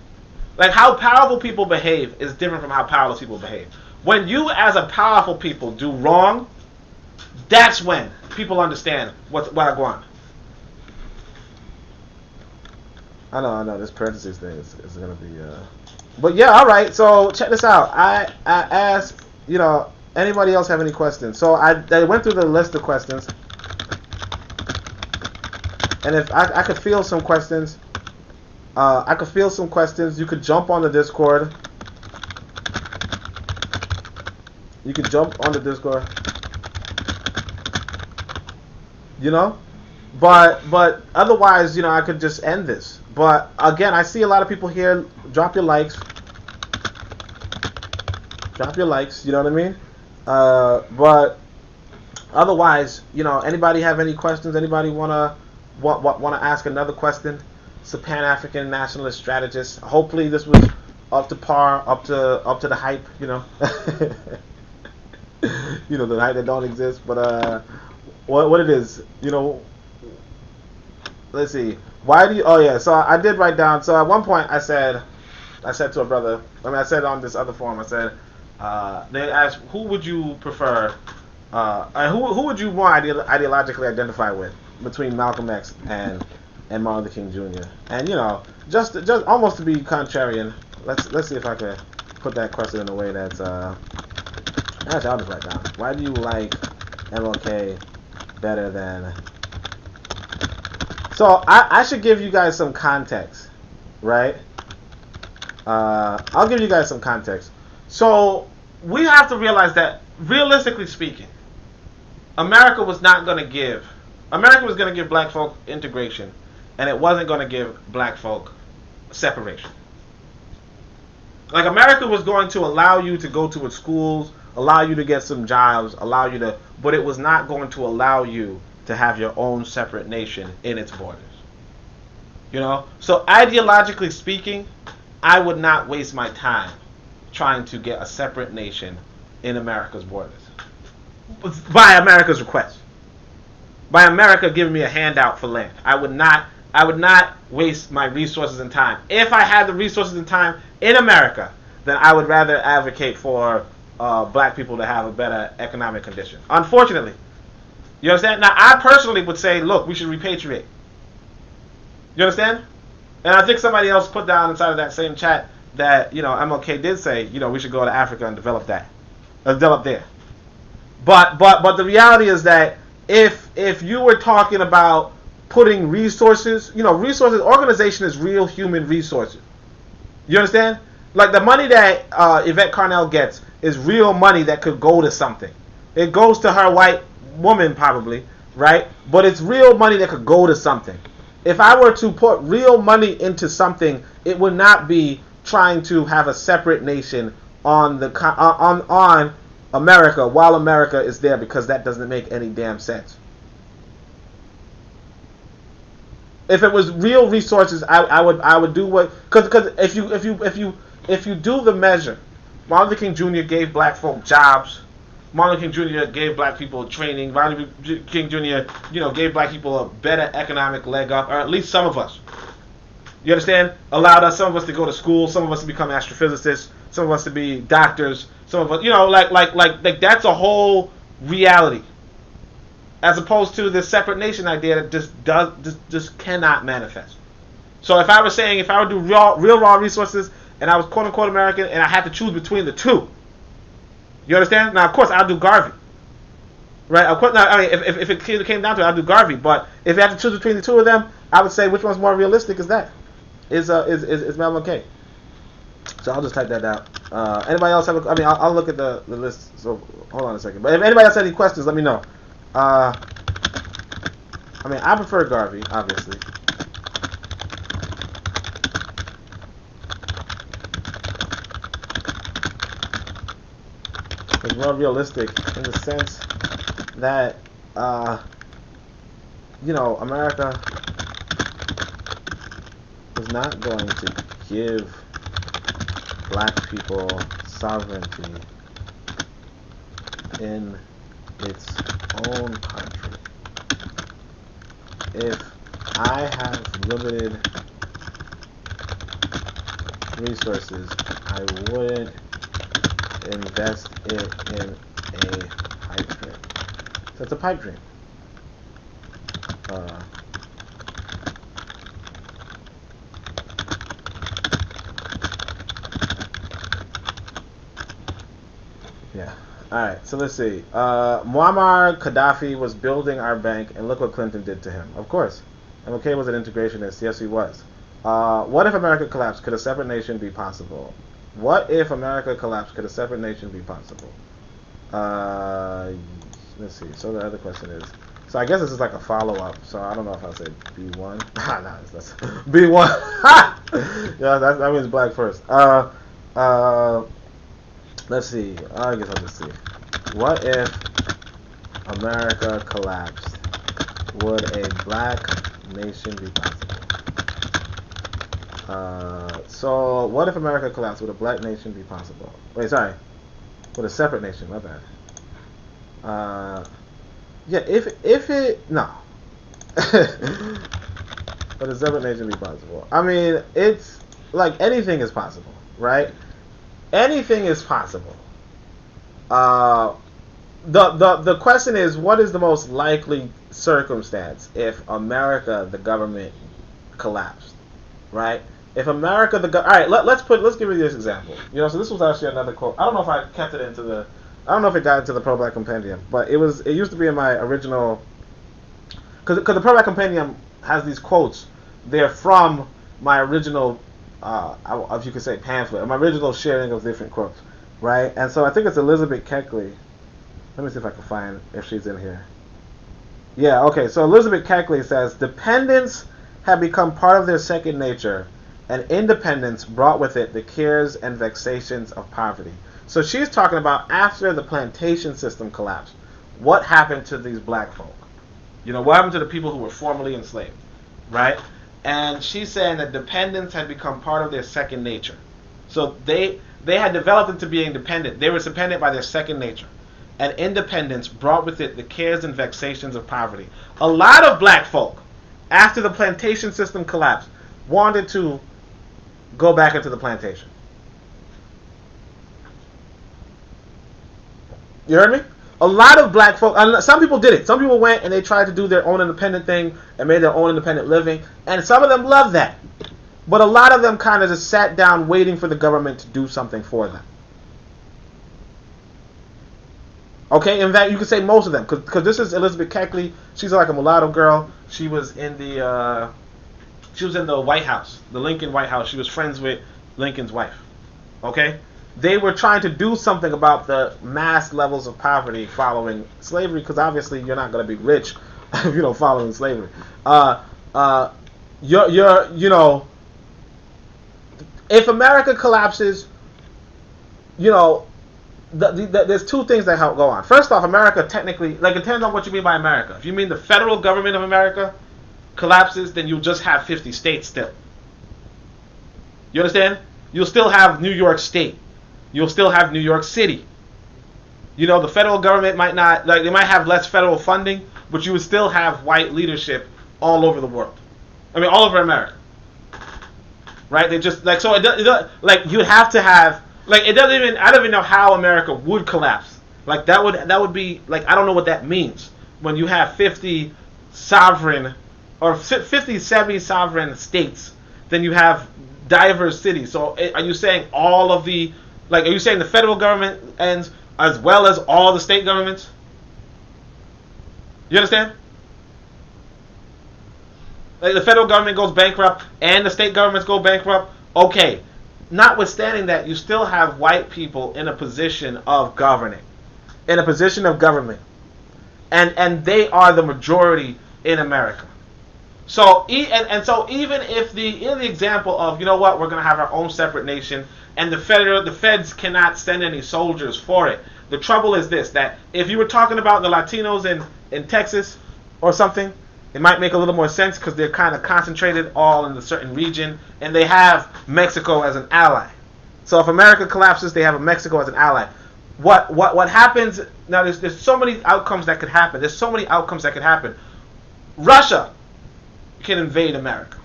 like how powerful people behave is different from how powerless people behave. When you, as a powerful people, do wrong, that's when people understand what going on. I know. This parentheses thing is gonna be. But yeah, all right. So check this out. I asked, you know, anybody else have any questions? So I went through the list of questions, and if I could feel some questions, you could jump on the Discord. You could jump on the Discord. You know, but otherwise, I could just end this. But again, I see a lot of people here. Drop your likes. Drop your likes. You know what I mean? But otherwise, anybody have any questions? Anybody wanna ask another question? It's a Pan-African Nationalist Strategist. Hopefully, this was up to par, up to the hype. The hype that don't exist. But what it is, let's see. Why do you? Oh yeah. So I did write down. So at one point I said to a brother. I said on this other forum. I said they asked who would you prefer, who would you more ideologically identify with between Malcolm X and Martin Luther King Jr. And just almost to be contrarian. Let's see if I can put that question in a way that's actually I'll just write down. Why do you like MLK better than? So I should give you guys some context, right? I'll give you guys some context. So we have to realize that, realistically speaking, America was going to give black folk integration, and it wasn't going to give black folk separation. Like, America was going to allow you to go to its schools, allow you to get some jobs, but it was not going to allow you to have your own separate nation in its borders. So ideologically speaking, I would not waste my time trying to get a separate nation in America's borders. By America's request. By America giving me a handout for land. I would not waste my resources and time. If I had the resources and time in America, then I would rather advocate for black people to have a better economic condition. Unfortunately. You understand? Now, I personally would say, look, we should repatriate. You understand? And I think somebody else put down inside of that same chat that, MLK did say, we should go to Africa and develop there. But the reality is that if you were talking about putting resources, organization is real human resources. You understand? Like, the money that Yvette Carnell gets is real money that could go to something. It goes to her white woman probably, right? But it's real money that could go to something. If I were to put real money into something, it would not be trying to have a separate nation on America while America is there, because that doesn't make any damn sense. If it was real resources, I would do what, because if you do the measure, Martin Luther King Jr. gave black folk jobs. Martin Luther King Jr. gave black people training. Martin Luther King Jr. Gave black people a better economic leg up, or at least some of us. You understand? Allowed some of us to go to school, some of us to become astrophysicists, some of us to be doctors, some of us, like that's a whole reality. As opposed to this separate nation idea that just cannot manifest. So if I would do real raw resources, and I was quote unquote American, and I had to choose between the two. You understand? Now, of course, I'll do Garvey. Right? Of course, if it came down to it, I'll do Garvey. But if you have to choose between the two of them, I would say which one's more realistic is that? Is Mel McKay. So I'll just type that out. Anybody else have I'll look at the list. So hold on a second. But if anybody else has any questions, let me know. I prefer Garvey, obviously. It's more realistic in the sense that, America is not going to give black people sovereignty in its own country. If I have limited resources, I wouldn't invest it in a pipe dream. So it's a pipe dream. Yeah. Alright, so let's see. Muammar Gaddafi was building our bank, and look what Clinton did to him. Of course. MLK was an integrationist. Yes, he was. What if America collapsed? Could a separate nation be possible? What if America collapsed? Could a separate nation be possible? Let's see. So the other question is, So I guess this is like a follow-up. So I don't know if I said B1. Nah, that's B1. Yeah, that means black first. Let's see. I guess I'll just see. What if America collapsed? Would a black nation be possible? So what if America collapsed? Would a black nation be possible? Wait, sorry. Would a separate nation? My bad. Yeah, if it no. Would a separate nation be possible? I mean, it's like anything is possible, right? Anything is possible. The question is, what is the most likely circumstance if America, the government, collapsed, right? If America, all right, let's give you this example. You know, so this was actually another quote. I don't know if I kept it into the, I don't know if it got into the Pro-Black Compendium, but it used to be in my original, because the Pro-Black Compendium has these quotes. They're from my original, if you could say pamphlet, or my original sharing of different quotes, right? And so I think it's Elizabeth Keckley. Let me see if I can find if she's in here. Yeah, okay. So Elizabeth Keckley says, dependence had become part of their second nature, and independence brought with it the cares and vexations of poverty. So she's talking about after the plantation system collapsed, what happened to these black folk? You know, what happened to the people who were formerly enslaved, right? And she's saying that dependence had become part of their second nature. So they had developed into being dependent. They were dependent by their second nature. And independence brought with it the cares and vexations of poverty. A lot of black folk, after the plantation system collapsed, wanted to go back into the plantation. You heard me? A lot of black folk, some people did it. Some people went and they tried to do their own independent thing and made their own independent living. And some of them loved that. But a lot of them kind of just sat down waiting for the government to do something for them. Okay, in fact, you could say most of them, because this is Elizabeth Keckley. She's like a mulatto girl. She was in the White House, the Lincoln White House. She was friends with Lincoln's wife. Okay, they were trying to do something about the mass levels of poverty following slavery, because obviously you're not going to be rich if you don't follow slavery. You know, if America collapses, you know. There's two things that go on. First off, America technically, like, it depends on what you mean by America. If you mean the federal government of America collapses, then you'll just have 50 states still. You understand? You'll still have New York State. You'll still have New York City. You know, the federal government might not, like, they might have less federal funding, but you would still have white leadership all over the world. I mean, all over America. Right? They just, like, so it does, like, you'd have to have, like, it doesn't even, I don't even know how America would collapse. Like, that would be, like, I don't know what that means. When you have 50 sovereign, or 50 semi-sovereign states, then you have diverse cities. So are you saying all of the, like, are you saying the federal government ends as well as all the state governments? You understand? Like, the federal government goes bankrupt and the state governments go bankrupt? Okay. Notwithstanding that, you still have white people in a position of governing, in a position of government, and they are the majority in America. So so even if in the example of, you know what, we're going to have our own separate nation, and the feds cannot send any soldiers for it. The trouble is this, that if you were talking about the Latinos in Texas or something, it might make a little more sense because they're kind of concentrated all in a certain region, and they have Mexico as an ally. So if America collapses, they have Mexico as an ally. What happens now? There's so many outcomes that could happen. There's so many outcomes that could happen. Russia can invade America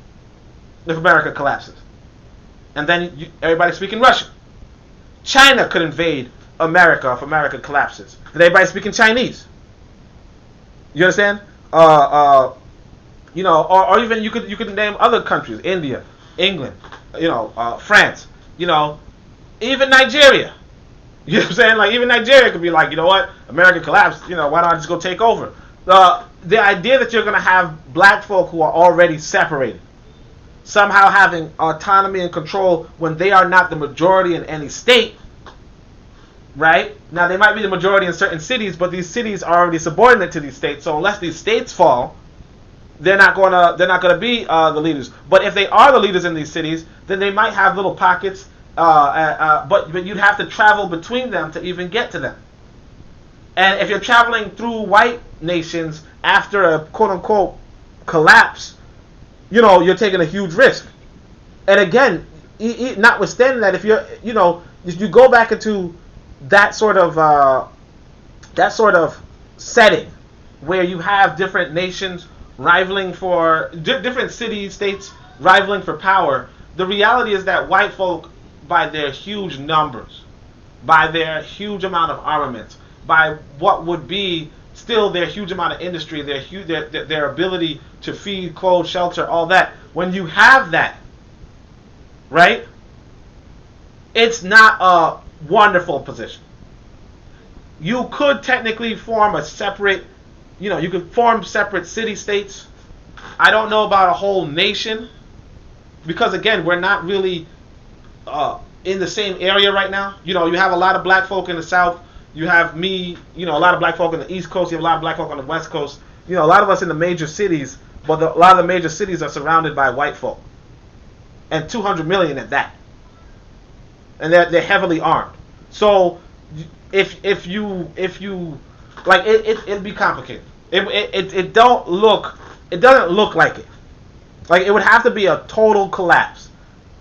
if America collapses, and then everybody's speaking Russian. China could invade America if America collapses, and everybody's speaking Chinese. You understand? You know, or even you could name other countries: India, England, you know, France, you know, even Nigeria. You know what I'm saying? Like, even Nigeria could be like, you know what, America collapsed, you know, why don't I just go take over? The idea that you're going to have black folk who are already separated somehow having autonomy and control when they are not the majority in any state, right? Now they might be the majority in certain cities, but these cities are already subordinate to these states. So unless these states fall, they're not gonna be the leaders. But if they are the leaders in these cities, then they might have little pockets. But you'd have to travel between them to even get to them. And if you're traveling through white nations after a quote unquote collapse, you're taking a huge risk. And again, notwithstanding that, if if you go back into that sort of setting where you have different nations rivaling for different cities, states rivaling for power, the reality is that white folk, by their huge numbers, by their huge amount of armaments, by what would be still their huge amount of industry, their ability to feed, clothe, shelter, all that, when you have that, right, it's not a wonderful position. You could technically form a separate, you could form separate city-states. I don't know about a whole nation, because again, we're not really in the same area right now. You have a lot of black folk in the South. You have me, a lot of black folk on the East Coast. You have a lot of black folk on the West Coast. A lot of us in the major cities, but a lot of the major cities are surrounded by white folk. And 200 million at that. And they're heavily armed. So if you like it'd be complicated. It doesn't look like it. Like it would have to be a total collapse.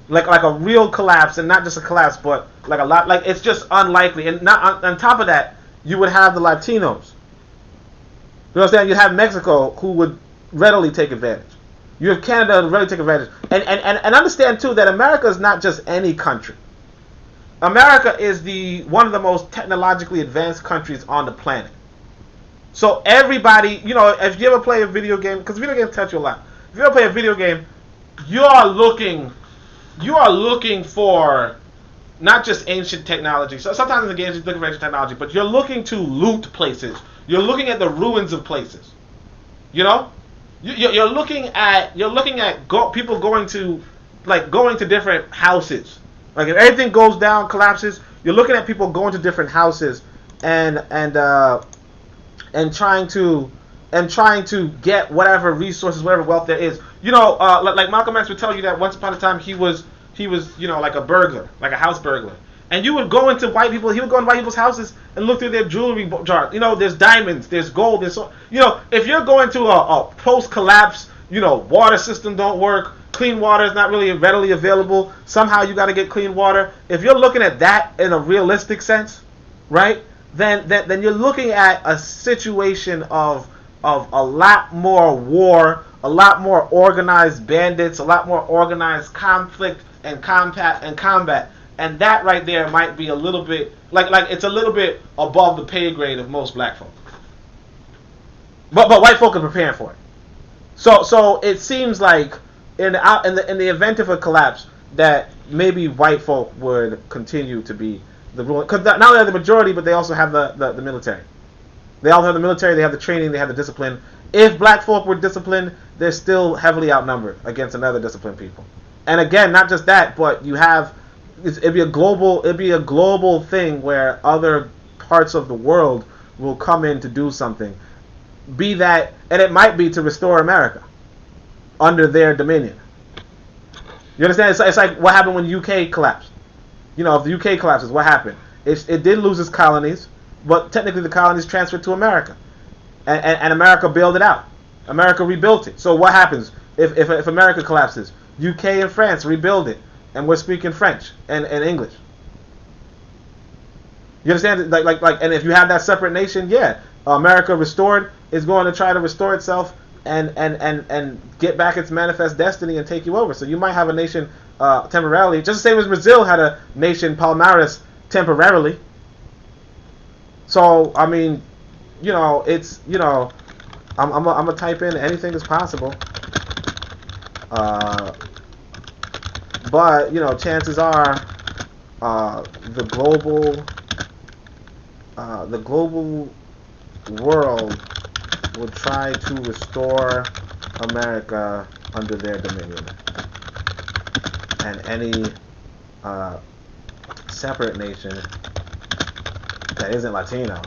Like a real collapse, and not just a collapse, but like a lot. Like it's just unlikely. And not on top of that, you would have the Latinos. You know what I'm saying? You'd have Mexico, who would readily take advantage. You have Canada, who would readily take advantage. And understand too that America is not just any country. America is one of the most technologically advanced countries on the planet. So everybody, if you ever play a video game, because video games touch you a lot. If you ever play a video game, you are looking for not just ancient technology. So sometimes in the games you're looking for ancient technology, but you're looking to loot places. You're looking at the ruins of places. You're looking at people going to different houses. Like if everything goes down, collapses, you're looking at people going to different houses and trying to get whatever resources, whatever wealth there is. Like Malcolm X would tell you that once upon a time he was like a burglar, like a house burglar. And you would go into white people's houses and look through their jewelry jars. There's diamonds, there's gold, if you're going to a post-collapse, water system don't work, clean water is not really readily available, somehow you got to get clean water. If you're looking at that in a realistic sense, right, then you're looking at a situation of a lot more war, a lot more organized bandits, a lot more organized conflict and combat. And that right there might be a little bit like it's a little bit above the pay grade of most black folk. But white folk are preparing for it. So it seems like in the event of a collapse that maybe white folk would continue to be the ruling, because not only are the majority, but they also have the military. They all have the military, they have the training, they have the discipline. If black folk were disciplined, they're still heavily outnumbered against another disciplined people. And again, not just that, but it'd be a global thing where other parts of the world will come in to do something. Be that, and it might be to restore America under their dominion. You understand? It's like what happened when UK collapsed. If the UK collapses, what happened? It did lose its colonies, but technically the colonies transferred to America. And America bailed it out. America rebuilt it. So what happens if America collapses? UK and France rebuild it, and we're speaking French and English. You understand? Like, and if you have that separate nation, America restored is going to try to restore itself and get back its manifest destiny and take you over. So you might have a nation temporarily, just the same as Brazil had a nation Palmares temporarily. So I mean, it's I'm gonna type in anything is possible. But chances are the global world will try to restore America under their dominion, and any separate nation that isn't Latino.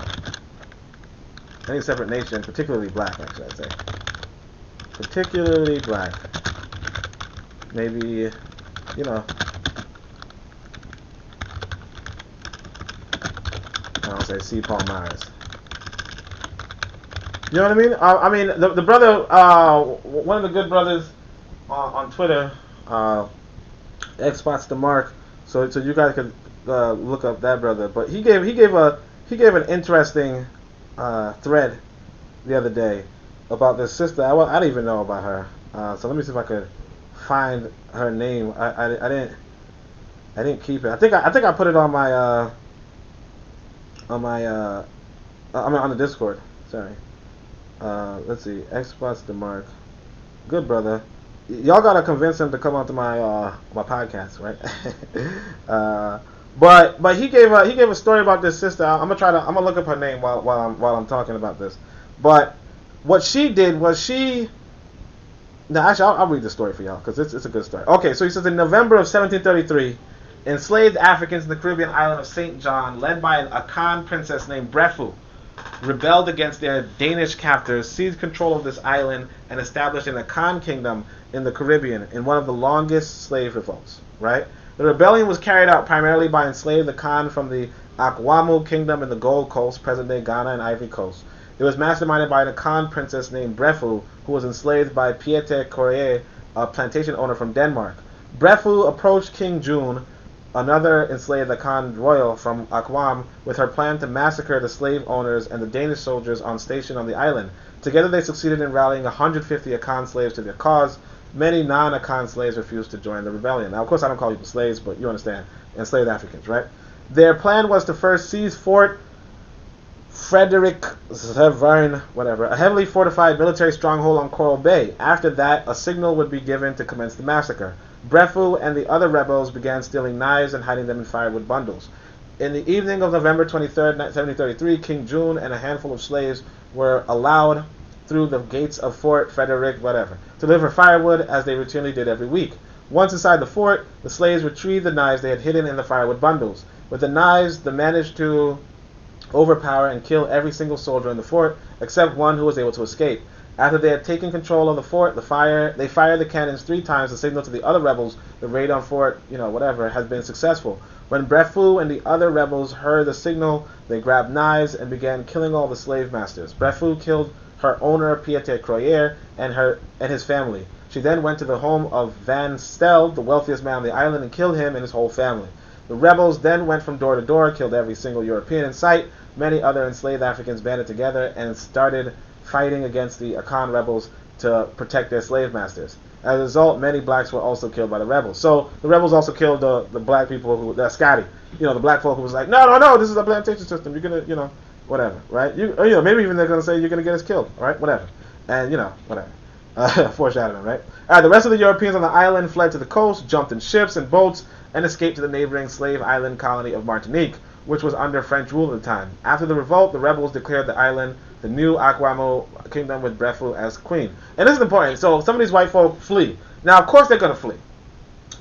Any separate nation, particularly black, actually, I'd say. Particularly black. Maybe, you know, I don't say C. Paul Myers. You know what I mean? The brother, one of the good brothers on Twitter, expounds the mark. So you guys could look up that brother. But he gave an interesting thread the other day about this sister. I didn't even know about her. So let me see if I could find her name. I didn't keep it. I think I put it on my on the Discord. Sorry. Let's see. Xbox the mark. Good brother. Y'all gotta convince him to come onto my my podcast, right? But he gave a story about this sister. I'm gonna look up her name while I'm talking about this. But what she did was I'll read the story for y'all because it's a good story. Okay, so he says in November of 1733, enslaved Africans in the Caribbean island of St. John, led by an Akan princess named Brefu, rebelled against their Danish captors, seized control of this island, and established an Akan kingdom in the Caribbean in one of the longest slave revolts. Right? The rebellion was carried out primarily by enslaved Akan from the Akwamu kingdom in the Gold Coast, present-day Ghana and Ivory Coast. It was masterminded by an Akan princess named Brefu, who was enslaved by Ptah Htp, a plantation owner from Denmark. Brefu approached King June, another enslaved Akan royal from Akwam, with her plan to massacre the slave owners and the Danish soldiers on station on the island. Together they succeeded in rallying 150 Akan slaves to their cause. Many non-Akan slaves refused to join the rebellion. Now, of course, I don't call people slaves, but you understand. Enslaved Africans, right? Their plan was to first seize Fort Frederick Severn, a heavily fortified military stronghold on Coral Bay. After that, a signal would be given to commence the massacre. Brefu and the other rebels began stealing knives and hiding them in firewood bundles. In the evening of November 23rd, 1733, King June and a handful of slaves were allowed through the gates of Fort Frederick, to deliver firewood as they routinely did every week. Once inside the fort, the slaves retrieved the knives they had hidden in the firewood bundles. With the knives, they managed to overpower and kill every single soldier in the fort, except one who was able to escape. After they had taken control of the fort, they fired the cannons 3 times to signal to the other rebels the raid on Fort, had been successful. When Brefu and the other rebels heard the signal, they grabbed knives and began killing all the slave masters. Brefu killed her owner, Ptah Htp, and his family. She then went to the home of Van Stel, the wealthiest man on the island, and killed him and his whole family. The rebels then went from door to door, killed every single European in sight. Many other enslaved Africans banded together and started fighting against the Akan rebels to protect their slave masters. As a result, many blacks were also killed by the rebels. So the rebels also killed the black people Scotty, the black folk who was like, no, this is a plantation system. You're gonna, whatever, right? Maybe even they're gonna say you're gonna get us killed, all right? Whatever, and whatever. Foreshadowing, right? The rest of the Europeans on the island fled to the coast, jumped in ships and boats, and escaped to the neighboring slave island colony of Martinique, which was under French rule at the time. After the revolt, the rebels declared the island the new Akwamu kingdom with Brefu as queen. And this is important. So some of these white folk flee. Now, of course, they're going to flee.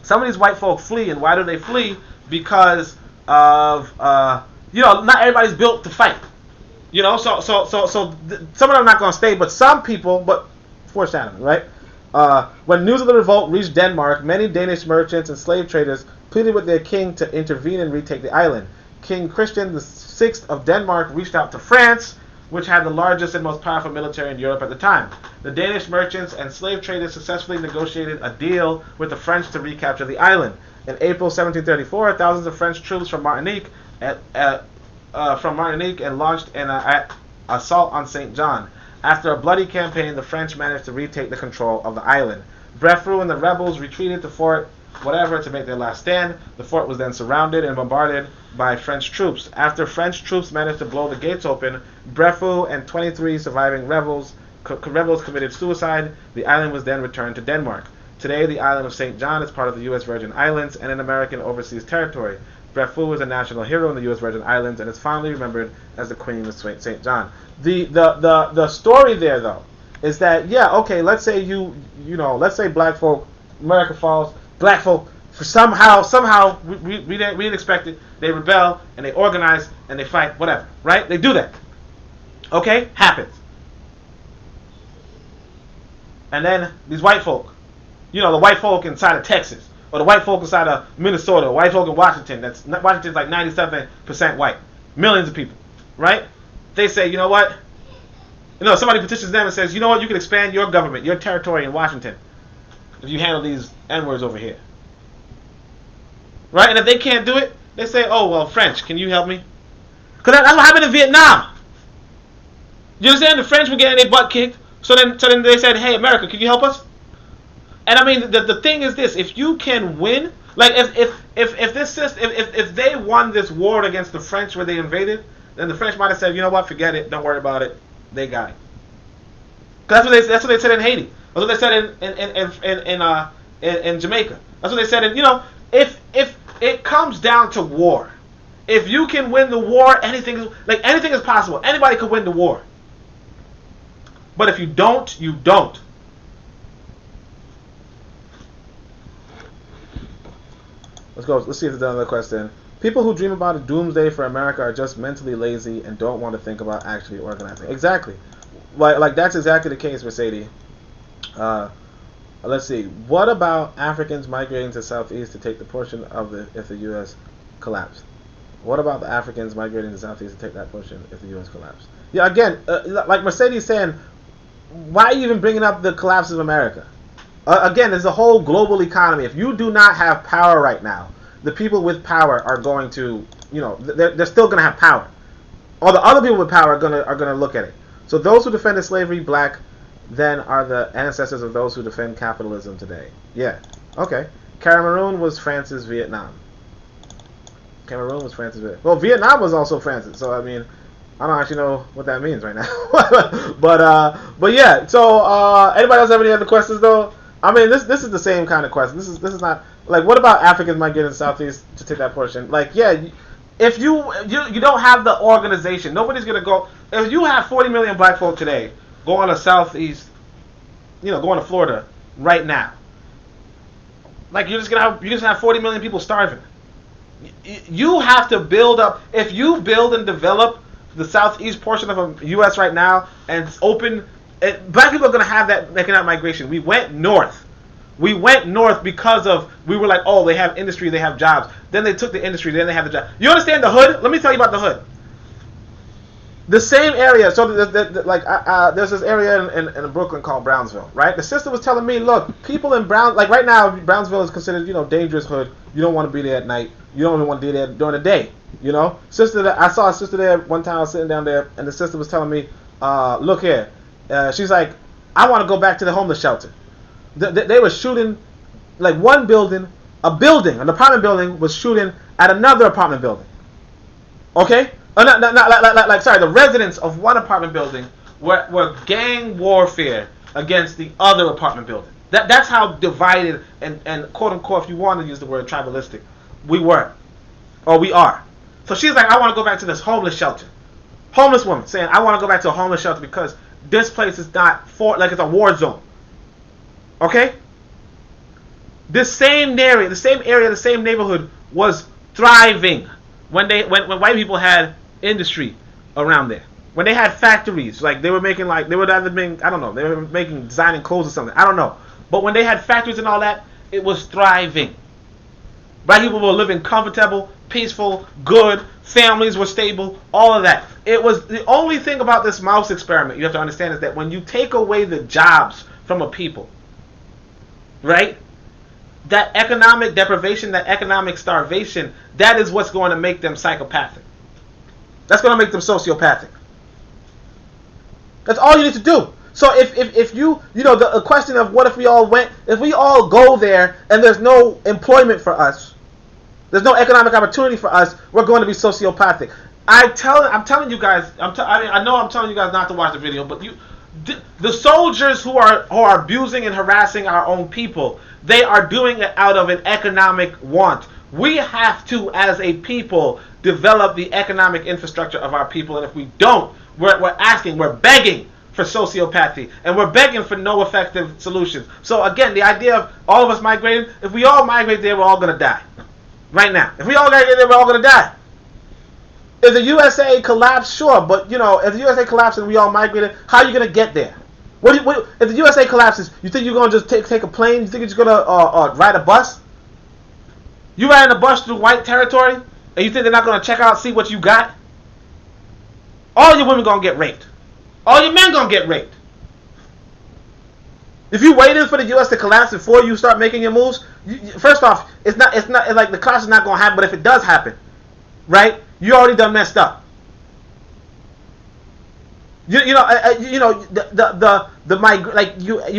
Some of these white folk flee, and why do they flee? Because of not everybody's built to fight. So some of them are not going to stay, but some people. But foreshadowing, right? When news of the revolt reached Denmark, many Danish merchants and slave traders pleaded with their king to intervene and retake the island. King Christian VI of Denmark reached out to France, which had the largest and most powerful military in Europe at the time. The Danish merchants and slave traders successfully negotiated a deal with the French to recapture the island. In April 1734, thousands of French troops from Martinique and launched an assault on St. John. After a bloody campaign, the French managed to retake the control of the island. Brefu and the rebels retreated to Fort to make their last stand. The fort was then surrounded and bombarded by French troops. After French troops managed to blow the gates open, Brefu and 23 surviving rebels committed suicide. The island was then returned to Denmark. Today, the island of St. John is part of the U.S. Virgin Islands and an American overseas territory. Brefu is a national hero in the U.S. Virgin Islands and is fondly remembered as the Queen of St. John. The story there, though, is that, let's say let's say black folk, America falls, black folk Somehow, we didn't expect it. They rebel and they organize and they fight, whatever, right? They do that. Okay? Happens. And then these white folk, the white folk inside of Texas, or the white folk inside of Minnesota, or white folk in Washington, Washington's like 97% white, millions of people, right? They say, you know what? Somebody petitions them and says, you know what, you can expand your government, your territory in Washington, if you handle these N-words over here. Right? And if they can't do it, they say, oh, well, French, can you help me? Because that's what happened in Vietnam. You understand? The French were getting their butt kicked. So then they said, hey, America, can you help us? And I mean, the thing is this. If you can win, like if they won this war against the French where they invaded, then the French might have said, you know what, forget it. Don't worry about it. They got it. Because that's what they said in Haiti. That's what they said in Jamaica. That's what they said in, if it comes down to war. If you can win the war, anything is possible. Anybody could win the war. But if you don't, you don't. Let's go. Let's see if there's another question. People who dream about a doomsday for America are just mentally lazy and don't want to think about actually organizing. Exactly. Like that's exactly the case, Mercedes. Let's see. What about Africans migrating to Southeast to take the portion of if the U.S. collapsed? What about the Africans migrating to Southeast to take that portion if the U.S. collapsed? Yeah, again, like Mercedes saying, why are you even bringing up the collapse of America? Again, there's a whole global economy. If you do not have power right now, the people with power are going to, they're still going to have power. All the other people with power are going to look at it. So those who defended slavery, black, then are the ancestors of those who defend capitalism today. Yeah. Okay. Cameroon was France's Vietnam. Well, Vietnam was also France's. So I mean, I don't actually know what that means right now. but yeah. So anybody else have any other questions though? I mean, this is the same kind of question. This is not like, what about Africans migrating to Southeast to take that portion? Like, yeah, if you don't have the organization, nobody's gonna go. If you have 40 million black folk today going to Southeast, going to Florida right now, like you're just gonna have 40 million people starving. You have to build up. If you build and develop the southeast portion of the U.S. right now and it's open, black people are going to have that economic migration. We went north. Because we were like, oh, they have industry, they have jobs. Then they took the industry, then they have the job. You understand the hood? Let me tell you about the hood. The same area. So there's this area in Brooklyn called Brownsville, right? The sister was telling me, look, people in right now, Brownsville is considered, dangerous hood. You don't want to be there at night. You don't even want to be there during the day. I saw a sister there one time. I was sitting down there, and the sister was telling me, look here. She's like, I want to go back to the homeless shelter. They were shooting, like one building, an apartment building was shooting at another apartment building. Okay? The residents of one apartment building were gang warfare against the other apartment building. That's how divided and quote unquote, if you want to use the word tribalistic, we are. So she's like, I want to go back to this homeless shelter. Homeless woman saying, I want to go back to a homeless shelter because this place is not it's a war zone. Okay? The same neighborhood was thriving when white people had industry around there. When they had factories, like they were making, they were either being, I don't know, they were making designing clothes or something. I don't know. But when they had factories and all that, it was thriving. Black people were living comfortable, peaceful, good, families were stable, all of that. It was the only thing about this mouse experiment you have to understand is that when you take away the jobs from a people, right? That economic deprivation, that economic starvation, that is what's going to make them psychopathic. That's going to make them sociopathic. That's all you need to do. So if you the question of what if we all go there and there's no employment for us, there's no economic opportunity for us, we're going to be sociopathic. I'm telling you guys, I know I'm telling you guys not to watch the video, but the soldiers who are abusing and harassing our own people, they are doing it out of an economic want. We have to, as a people, develop the economic infrastructure of our people, and if we don't, we're asking, we're begging for sociopathy, and we're begging for no effective solutions. So again, the idea of all of us migrating, if we all migrate there, we're all going to die. Right now. If we all migrate there, we're all going to die. If the USA collapsed, sure, but if the USA collapsed and we all migrated, how are you going to get there? If the USA collapses, you think you're going to just take a plane? You think you're just going to ride a bus? You riding a bus through white territory, and you think they're not going to check out, see what you got? All your women going to get raped. All your men going to get raped. If you waited for the U.S. to collapse before you start making your moves, first off, it's not like the collapse is not going to happen, but if it does happen, right, you already done messed up. You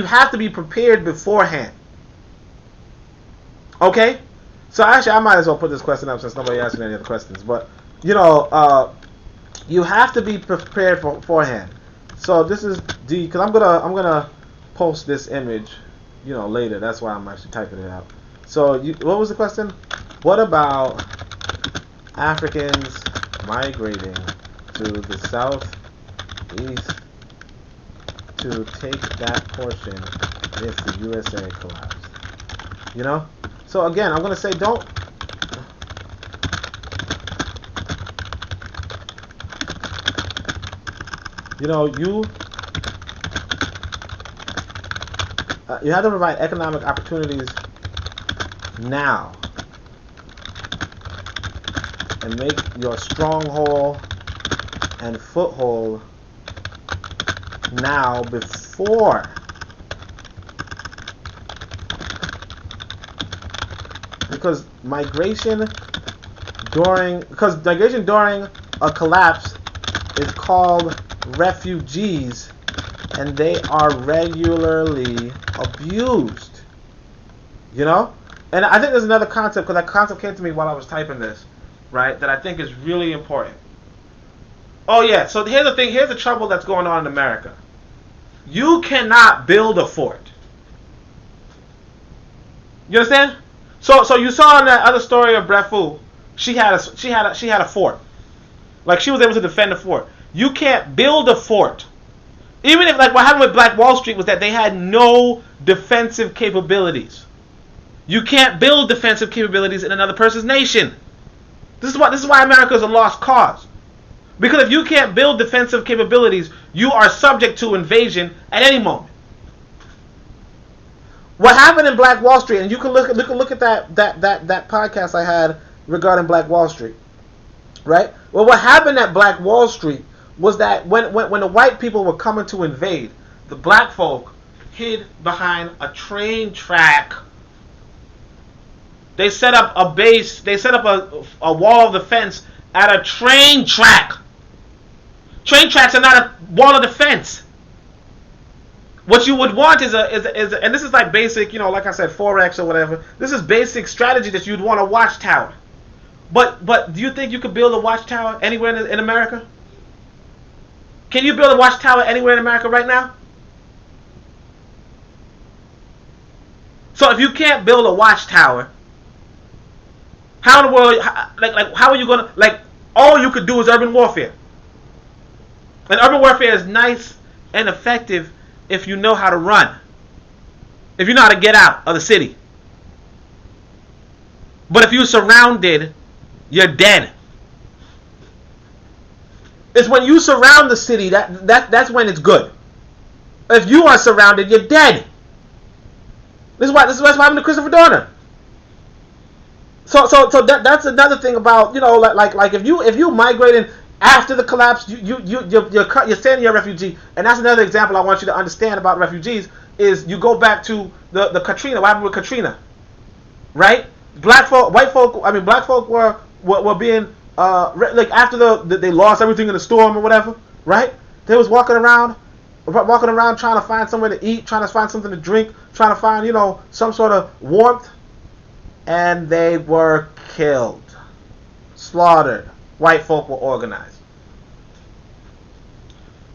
have to be prepared beforehand. Okay? So actually, I might as well put this question up since nobody asked me any other questions. But you have to be prepared beforehand. So this is D, because I'm gonna post this image, later. That's why I'm actually typing it out. So what was the question? What about Africans migrating to the southeast to take that portion if the USA collapsed? So again, I'm gonna say don't. You have to provide economic opportunities now and make your stronghold and foothold now before because migration during a collapse is called refugees, and they are regularly abused. And I think there's another concept, because that concept came to me while I was typing this, right, that I think is really important. Oh yeah, so here's the thing, here's the trouble that's going on in America. You cannot build a fort. You understand? So you saw in that other story of Brefu, she had a fort. Like, she was able to defend the fort. You can't build a fort. Even if, like, what happened with Black Wall Street was that they had no defensive capabilities. You can't build defensive capabilities in another person's nation. This is why America is a lost cause. Because if you can't build defensive capabilities, you are subject to invasion at any moment. What happened in Black Wall Street, and you can look at that podcast I had regarding Black Wall Street, right? Well, what happened at Black Wall Street was that when the white people were coming to invade, the black folk hid behind a train track. They set up a base. They set up a wall of defense at a train track. Train tracks are not a wall of defense. What you would want is and this is like basic, like I said, Forex or whatever. This is basic strategy that you'd want a watchtower. But do you think you could build a watchtower anywhere in America? Can you build a watchtower anywhere in America right now? So if you can't build a watchtower, how in the world, how are you gonna, all you could do is urban warfare. And urban warfare is nice and effective if you know how to run. If you know how to get out of the city. But if you're surrounded, you're dead. It's when you surround the city that's when it's good. If you are surrounded, you're dead. This is what happened to Christopher Dorner. So that's another thing about, like if you migrating after the collapse, you're saying you're a refugee, and that's another example I want you to understand about refugees is you go back to the Katrina. What happened with Katrina, right? Black folk were being after they lost everything in the storm or whatever, right? They was walking around trying to find somewhere to eat, trying to find something to drink, trying to find some sort of warmth, and they were killed, slaughtered. White folk were organized.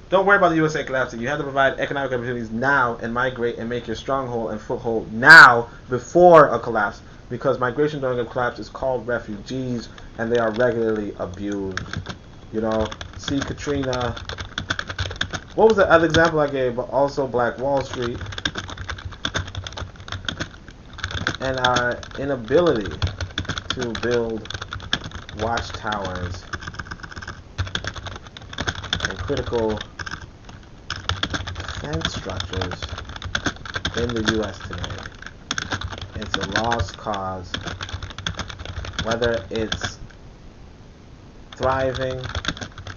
Don't worry about the USA collapsing. You have to provide economic opportunities now and migrate and make your stronghold and foothold now before a collapse, because migration during a collapse is called refugees and they are regularly abused. See Katrina. what was the other example I gave? But also Black Wall Street and our inability to build watchtowers and critical defense structures in the U.S. today. It's a lost cause, whether it's thriving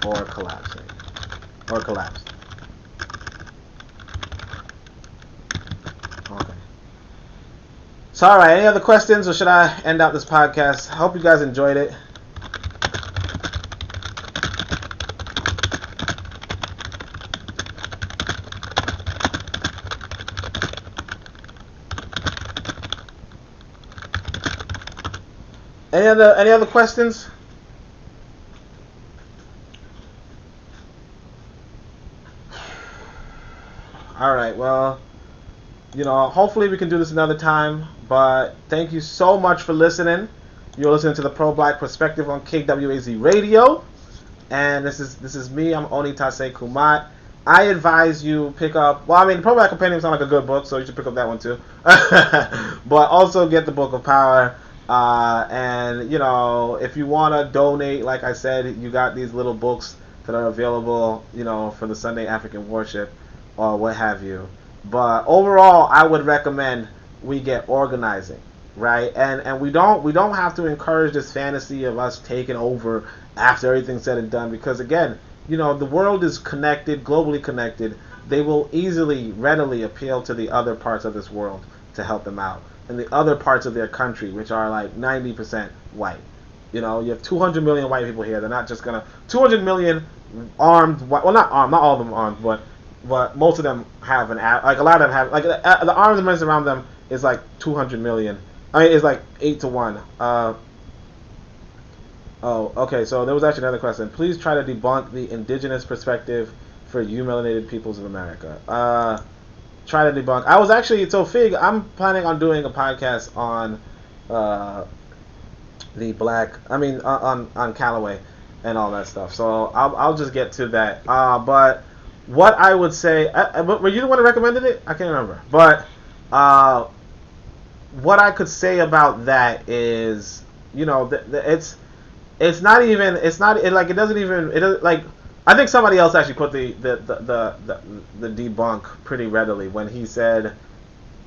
or collapsing, or collapsed. Okay. So, all right. Any other questions, or should I end out this podcast? I hope you guys enjoyed it. Any other questions? All right. Well, hopefully we can do this another time. But thank you so much for listening. You're listening to the Pro-Black Perspective on KWAZ Radio, and this is me. I'm Onitaset Kumat. I advise you pick up. Well, I mean, the Pro-Black Compendium sounds like a good book, so you should pick up that one too. But also get the Book of Power. And if you want to donate, like I said, you got these little books that are available, for the Sunday African worship or what have you. But overall, I would recommend we get organizing, right? And we don't have to encourage this fantasy of us taking over after everything's said and done, because again, the world is connected, globally connected. They will readily appeal to the other parts of this world to help them out. And the other parts of their country, which are like 90% white. You have 200 million white people here. They're not just gonna 200 million armed. Well, not armed. Not all of them armed, but most of them have a lot of them have the armaments around them is like 200 million. I mean, it's like 8-1. Okay. So there was actually another question. Please try to debunk the indigenous perspective for you melanated peoples of America. Try to debunk. I was actually Fig. I'm planning on doing a podcast on the black. I mean, on Callaway and all that stuff. So I'll just get to that. But what I would say, were you the one that recommended it? I can't remember. But what I could say about that is, it's not even. It's not like it doesn't even. It doesn't like. I think somebody else actually put the debunk pretty readily when he said,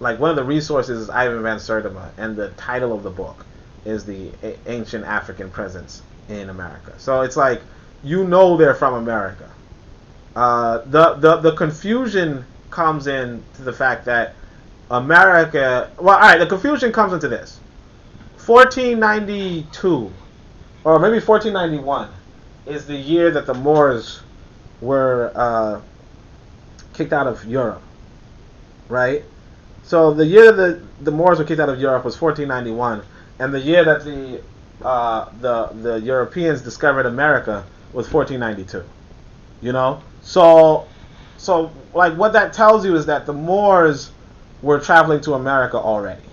like, one of the resources is Ivan Van Sertima, and the title of the book is the Ancient African Presence in America. So it's like, they're from America. The confusion comes in to the fact that America. Well, all right. The confusion comes into this: 1492, or maybe 1491. Is the year that the Moors were kicked out of Europe, right? So the year that the Moors were kicked out of Europe was 1491, and the year that the Europeans discovered America was 1492. So like what that tells you is that the Moors were traveling to America already.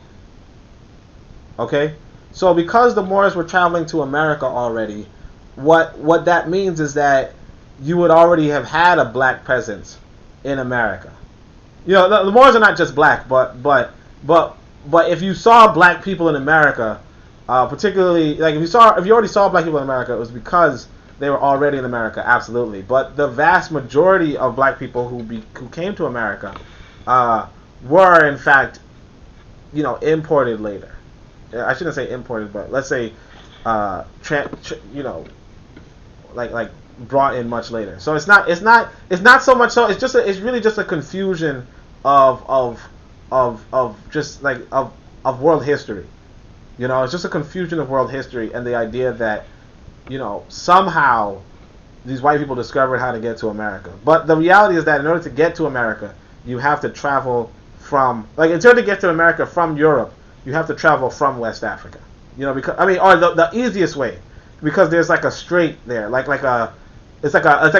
Okay, so because the Moors were traveling to America already. What that means is that you would already have had a black presence in America. The Moors are not just black, but if you saw black people in America, particularly like if you already saw black people in America, it was because they were already in America, absolutely. But the vast majority of black people who came to America were in fact, imported later. I shouldn't say imported, but let's say like brought in much later. So it's not so much so. It's really just a confusion of just like of world history. It's just a confusion of world history and the idea that somehow these white people discovered how to get to America. But the reality is that in order to get to America, you have to travel from in order to get to America from Europe, you have to travel from West Africa. Because the easiest way. Because there's like a strait there, it's like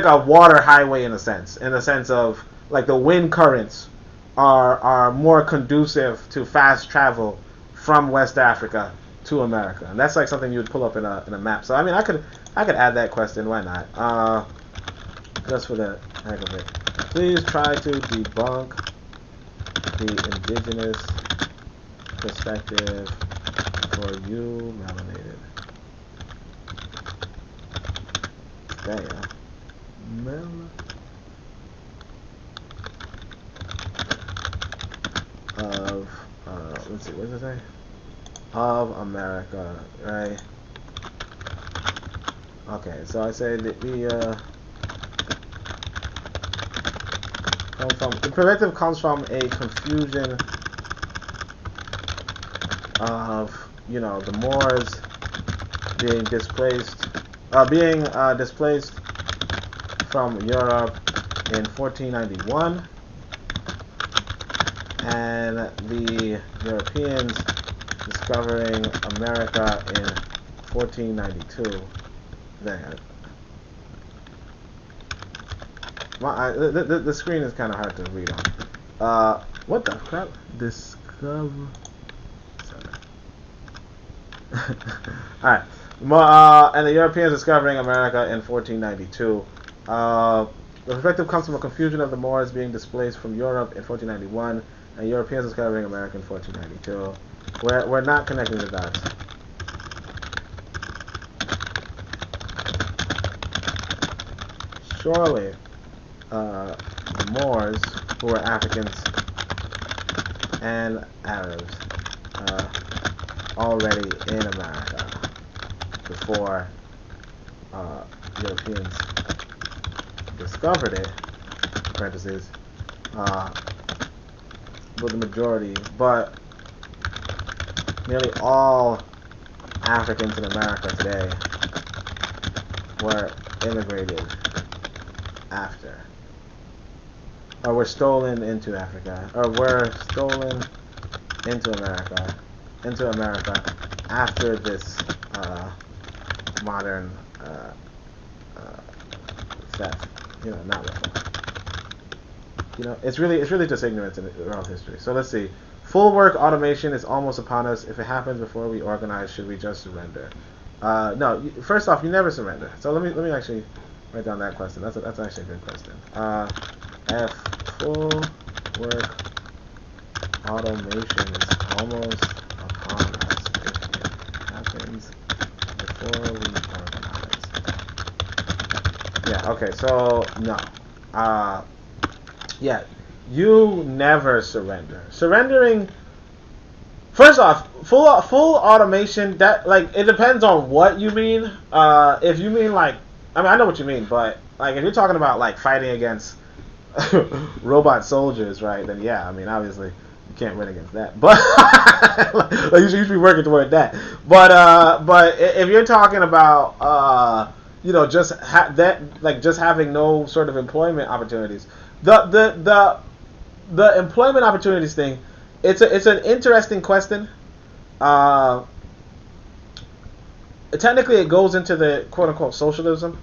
a water highway in a sense of like the wind currents are more conducive to fast travel from West Africa to America, and that's like something you would pull up in a map. So I mean, I could add that question. Why not? Just for the heck of it. Please try to debunk the indigenous perspective for you melanated. Damn. Of let's see, what does it say? Of America, right? Okay, so I say that the perspective comes from a confusion of, you know, the Moors being displaced from Europe in 1491, and the Europeans discovering America in 1492. There. The screen is kind of hard to read on. What the crap? Discover. Alright. And the Europeans discovering America in 1492. The perspective comes from a confusion of the Moors being displaced from Europe in 1491, and Europeans discovering America in 1492. We're not connecting the dots. Surely, the Moors, who were Africans and Arabs, already in America before Europeans discovered it, parentheses, but the majority, but nearly all Africans in America today were immigrated after, or were stolen into Africa, or were stolen into America after this modern theft. You know, not reform. You know, it's really just ignorance in world history. So let's see. Full work automation is almost upon us. If it happens before we organize, should we just surrender? No. First off, you never surrender. So let me actually write down that question. That's actually a good question. If full work automation is almost upon us, if it happens before we organize. Yeah. Okay. So no. Yeah. You never surrender. Surrendering. First off, full automation. That, like, it depends on what you mean. If you mean, like, I mean, I know what you mean, but like if you're talking about like fighting against robot soldiers, right? Then yeah, I mean, obviously you can't win against that. But like, you should be working toward that. But if you're talking about you know, just just having no sort of employment opportunities, the employment opportunities thing, it's an interesting question. Technically, it goes into the quote unquote socialism.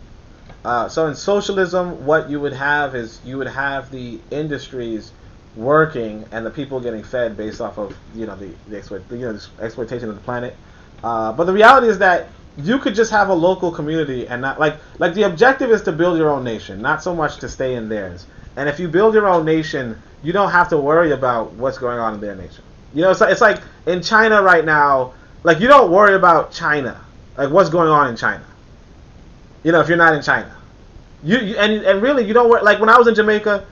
So in socialism, what you would have is you would have the industries working and the people getting fed based off of, you know, the exploitation of the planet. But the reality is that you could just have a local community and not like the objective is to build your own nation, not so much to stay in theirs. And if you build your own nation, you don't have to worry about what's going on in their nation. You know, it's like in China right now, like you don't worry about China, like what's going on in China. You know, if you're not in China, and really you don't worry. Like when I was in Jamaica,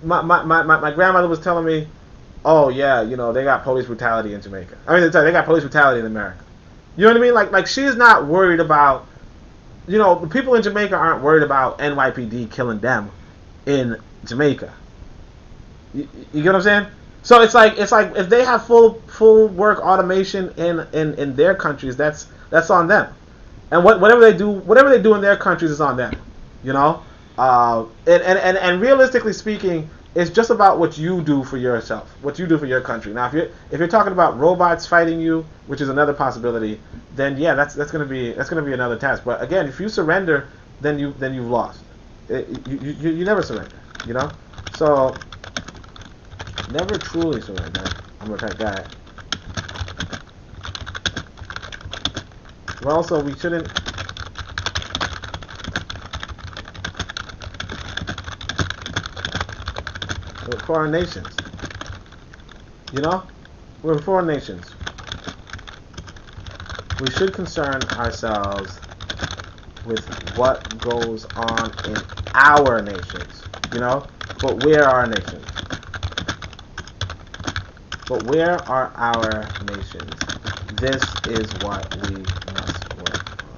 my grandmother was telling me, oh yeah, you know, they got police brutality in Jamaica. I mean, they got police brutality in America. You know what I mean? Like she's not worried about, you know, the people in Jamaica aren't worried about NYPD killing them in Jamaica. You get what I'm saying? So it's like if they have full work automation in their countries, that's on them. And whatever they do in their countries is on them. You know? And realistically speaking, it's just about what you do for yourself, what you do for your country. Now, if you're talking about robots fighting you, which is another possibility, then yeah, that's gonna be another task. But again, if you surrender, then you've lost. You never surrender. You know? So never truly surrender. I'm gonna type that. But also, we shouldn't. We're foreign nations. You know? We're foreign nations. We should concern ourselves with what goes on in our nations. You know? But where are our nations? But where are our nations? This is what we must work on.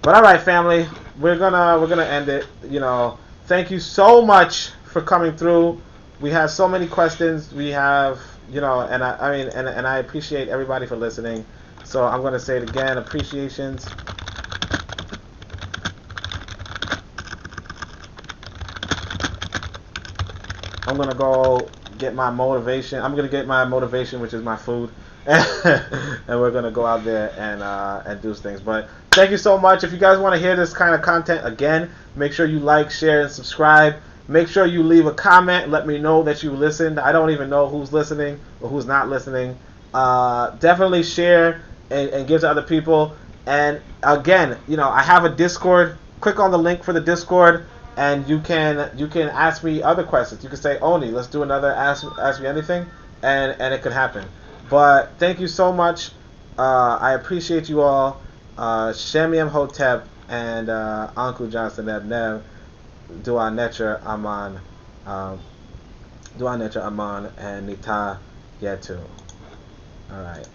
But alright, family, we're gonna end it. You know, thank you so much for coming through. We have so many questions. We have, you know, and I appreciate everybody for listening. So I'm gonna say it again, appreciations. I'm gonna go get my motivation. I'm gonna get my motivation, which is my food, and we're gonna go out there and do things. But thank you so much. If you guys want to hear this kind of content again, make sure you like, share, and subscribe. Make sure you leave a comment. Let me know that you listened. I don't even know who's listening or who's not listening. Definitely share and give to other people. And again, you know, I have a Discord. Click on the link for the Discord. And you can ask me other questions. You can say, Oni, let's do another ask me anything, and it could happen. But thank you so much. I appreciate you all. Shem Hotep and Uncle Johnson Nev Dua Netra Aman and Nita Yetu. All right.